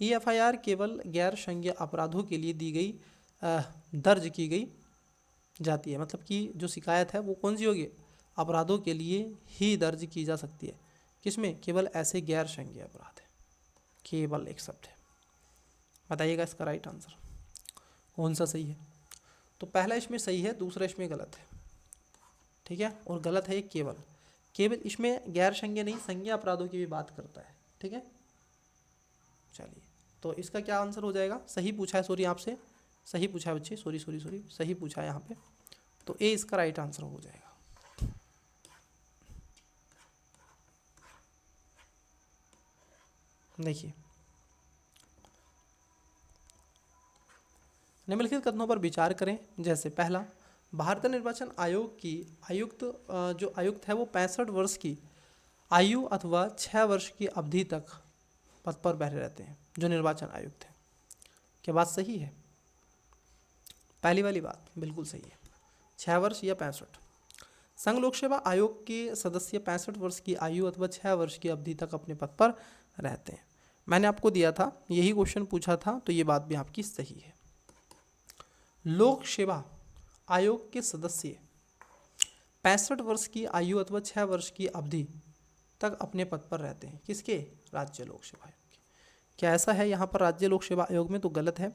[SPEAKER 1] EFIR केवल गैर संज्ञेय अपराधों के लिए दर्ज की गई जाती है। मतलब कि जो शिकायत है वो कौन सी होगी? अपराधों के लिए ही दर्ज की जा सकती है। किसमें? केवल ऐसे गैर संज्ञेय अपराध है, केवल एक शब्द है। बताइएगा इसका राइट आंसर कौन सा सही है? तो पहला इसमें सही है, दूसरा इसमें गलत है, ठीक है। और गलत है केवल, केवल इसमें गैर संज्ञेय नहीं, संज्ञेय अपराधों की भी बात करता है, ठीक है। चलिए, तो इसका क्या आंसर हो जाएगा? सही पूछा है, सॉरी आपसे सही पूछा है बच्चे, सॉरी सही पूछा है यहाँ पे। तो ए इसका राइट आंसर हो जाएगा। देखिए, निम्नलिखित कथनों पर विचार करें। जैसे पहला, भारतीय निर्वाचन आयोग की जो आयुक्त है वो 65 वर्ष की आयु अथवा 6 वर्ष की अवधि तक पद पर बैठे रहते हैं, जो निर्वाचन आयुक्त है। क्या बात सही है? पहली वाली बात बिल्कुल सही है, 6 वर्ष या 65। संघ लोक सेवा आयोग के सदस्य 65 वर्ष की आयु अथवा 6 वर्ष की अवधि तक अपने पद पर रहते हैं। मैंने आपको दिया था, यही क्वेश्चन पूछा था, तो ये बात भी आपकी सही है। लोक सेवा आयोग के सदस्य 65 वर्ष की आयु अथवा 6 वर्ष की अवधि तक अपने पद पर रहते हैं। किसके? राज्य लोक सेवा आयोग के। क्या ऐसा है यहाँ पर राज्य लोक सेवा आयोग में? तो गलत है,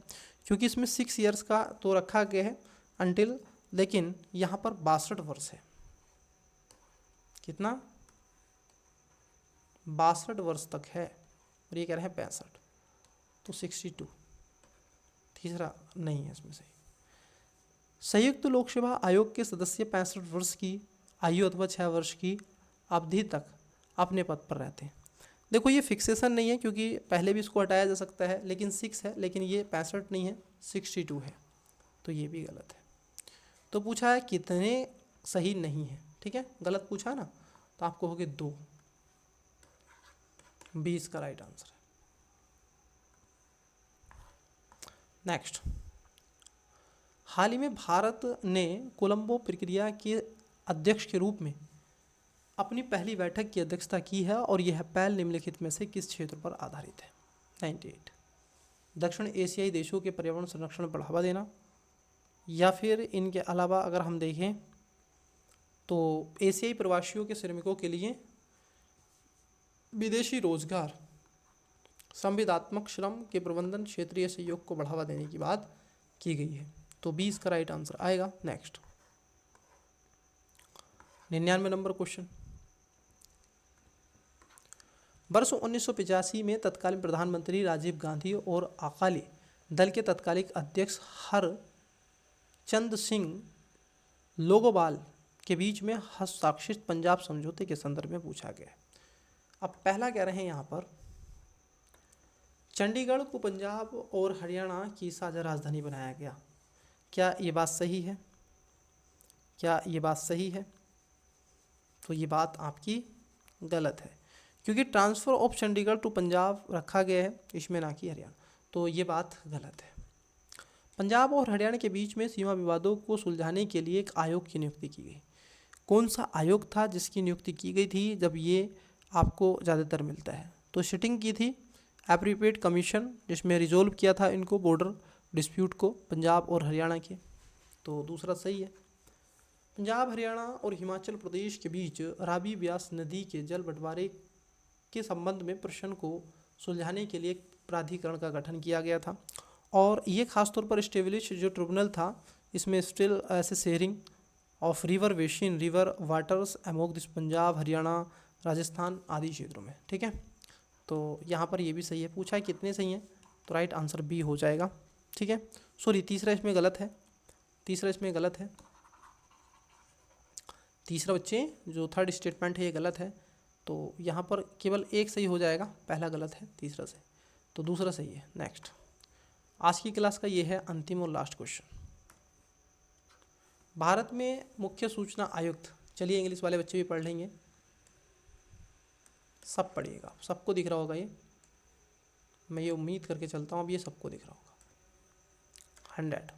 [SPEAKER 1] क्योंकि इसमें 6 ईयर्स का तो रखा गया है अंटिल, लेकिन यहाँ पर 62 वर्ष है। कितना? 62 वर्ष तक है। और ये कह रहे हैं 65, तो 62 तीसरा नहीं है इसमें सही। संयुक्त लोक सेवा आयोग के सदस्य 65 वर्ष की आयु अथवा 6 वर्ष की अवधि तक अपने पद पर रहते हैं। देखो ये फिक्सेशन नहीं है क्योंकि पहले भी इसको हटाया जा सकता है, लेकिन 6 है, लेकिन ये 65 नहीं है 62 है, तो ये भी गलत है। तो पूछा है कितने सही नहीं है, ठीक है, गलत पूछा ना, तो आपको हो गए 2, 20 का राइट आंसर है। नेक्स्ट, हाल ही में भारत ने कोलंबो प्रक्रिया के अध्यक्ष के रूप में अपनी पहली बैठक की अध्यक्षता की है और यह पहल निम्नलिखित में से किस क्षेत्र पर आधारित है? 98, दक्षिण एशियाई देशों के पर्यावरण संरक्षण को बढ़ावा देना, या फिर इनके अलावा अगर हम देखें तो एशियाई प्रवासियों के श्रमिकों के लिए विदेशी रोजगार, संविदात्मक श्रम के प्रबंधन, क्षेत्रीय सहयोग को बढ़ावा देने की बात की गई है। तो 20 का राइट आंसर आएगा। नेक्स्ट, 99 नंबर क्वेश्चन, वर्ष 1985 में तत्कालीन प्रधानमंत्री राजीव गांधी और अकाली दल के तत्कालिक अध्यक्ष हरचंद सिंह लोंगोवाल के बीच में हस्ताक्षरित पंजाब समझौते के संदर्भ में पूछा गया। अब पहला कह रहे हैं यहाँ पर चंडीगढ़ को पंजाब और हरियाणा की साझा राजधानी बनाया गया। क्या ये बात सही है? क्या ये बात सही है? तो ये बात आपकी गलत है, क्योंकि transfer of Chandigarh to Punjab रखा गया है इसमें, ना कि हरियाणा, तो ये बात गलत है। पंजाब और हरियाणा के बीच में सीमा विवादों को सुलझाने के लिए एक आयोग की नियुक्ति की गई। कौन सा आयोग था जिसकी नियुक्ति की गई थी? जब ये आपको ज़्यादातर मिलता है तो सिटिंग की थी एप्रोप्रिएट कमीशन, जिसमें रिजोल्व किया था इनको बॉर्डर डिस्प्यूट को पंजाब और हरियाणा के, तो दूसरा सही है। पंजाब, हरियाणा और हिमाचल प्रदेश के बीच रावी ब्यास नदी के जल बंटवारे के संबंध में प्रश्न को सुलझाने के लिए एक प्राधिकरण का गठन किया गया था, और ये खासतौर पर स्टेब्लिश जो ट्रिब्यूनल था इसमें स्टिल ऐसे sharing of river basin, river waters among this Punjab, Haryana, Rajasthan आदि क्षेत्रों में, ठीक है। तो यहाँ पर ये भी सही है। पूछा है कितने सही हैं, तो राइट आंसर बी हो जाएगा, ठीक है। सॉरी, तीसरा इसमें गलत है, तीसरा इसमें गलत है, तीसरा बच्चे जो थर्ड स्टेटमेंट है ये गलत है, तो यहाँ पर केवल एक सही हो जाएगा, पहला गलत है तीसरा से, तो दूसरा सही है। नेक्स्ट, आज की क्लास का ये है अंतिम और लास्ट क्वेश्चन। भारत में मुख्य सूचना आयुक्त, चलिए इंग्लिश वाले बच्चे भी पढ़ लेंगे, सब पढ़िएगा, सबको दिख रहा होगा ये, मैं ये उम्मीद करके चलता हूँ अब ये सबको दिख रहा होगा। 100,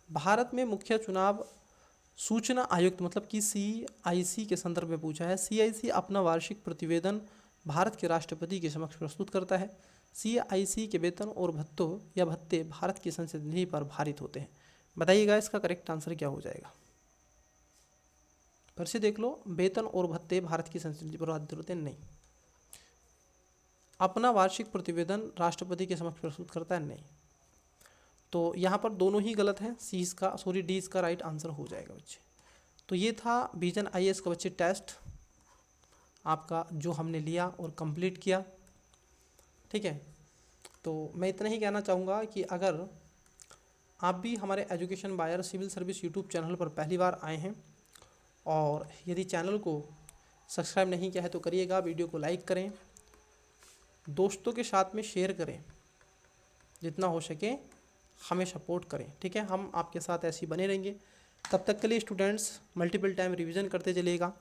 [SPEAKER 1] भारत में मुख्य चुनाव सूचना आयुक्त मतलब कि CIC के संदर्भ में पूछा है। CIC अपना वार्षिक प्रतिवेदन भारत के राष्ट्रपति के समक्ष प्रस्तुत करता है। CIC के वेतन और भत्तों या भत्ते भारत की संसद निधि पर भारित होते हैं। बताइएगा इसका करेक्ट आंसर क्या हो जाएगा, फिर से देख लो, वेतन और भत्ते भारत की संसद निधि पर भारित होते हैं, नहीं। अपना वार्षिक प्रतिवेदन राष्ट्रपति के समक्ष प्रस्तुत करता है, नहीं। तो यहाँ पर दोनों ही गलत हैं, डी इसका राइट आंसर हो जाएगा बच्चे। तो ये था विजन IAS का बच्चे टेस्ट आपका जो हमने लिया और कंप्लीट किया, ठीक है। तो मैं इतना ही कहना चाहूँगा कि अगर आप भी हमारे एजुकेशन बायर सिविल सर्विस यूट्यूब चैनल पर पहली बार आए हैं और यदि चैनल को सब्सक्राइब नहीं किया है तो करिएगा, वीडियो को लाइक करें, दोस्तों के साथ में शेयर करें, जितना हो सके हमें सपोर्ट करें, ठीक है। हम आपके साथ ऐसे ही बने रहेंगे। तब तक के लिए स्टूडेंट्स मल्टीपल टाइम रिवीजन करते चलिएगा,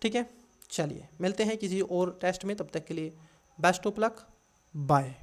[SPEAKER 1] ठीक है। चलिए मिलते हैं किसी और टेस्ट में, तब तक के लिए बेस्ट ऑफ लक, बाय।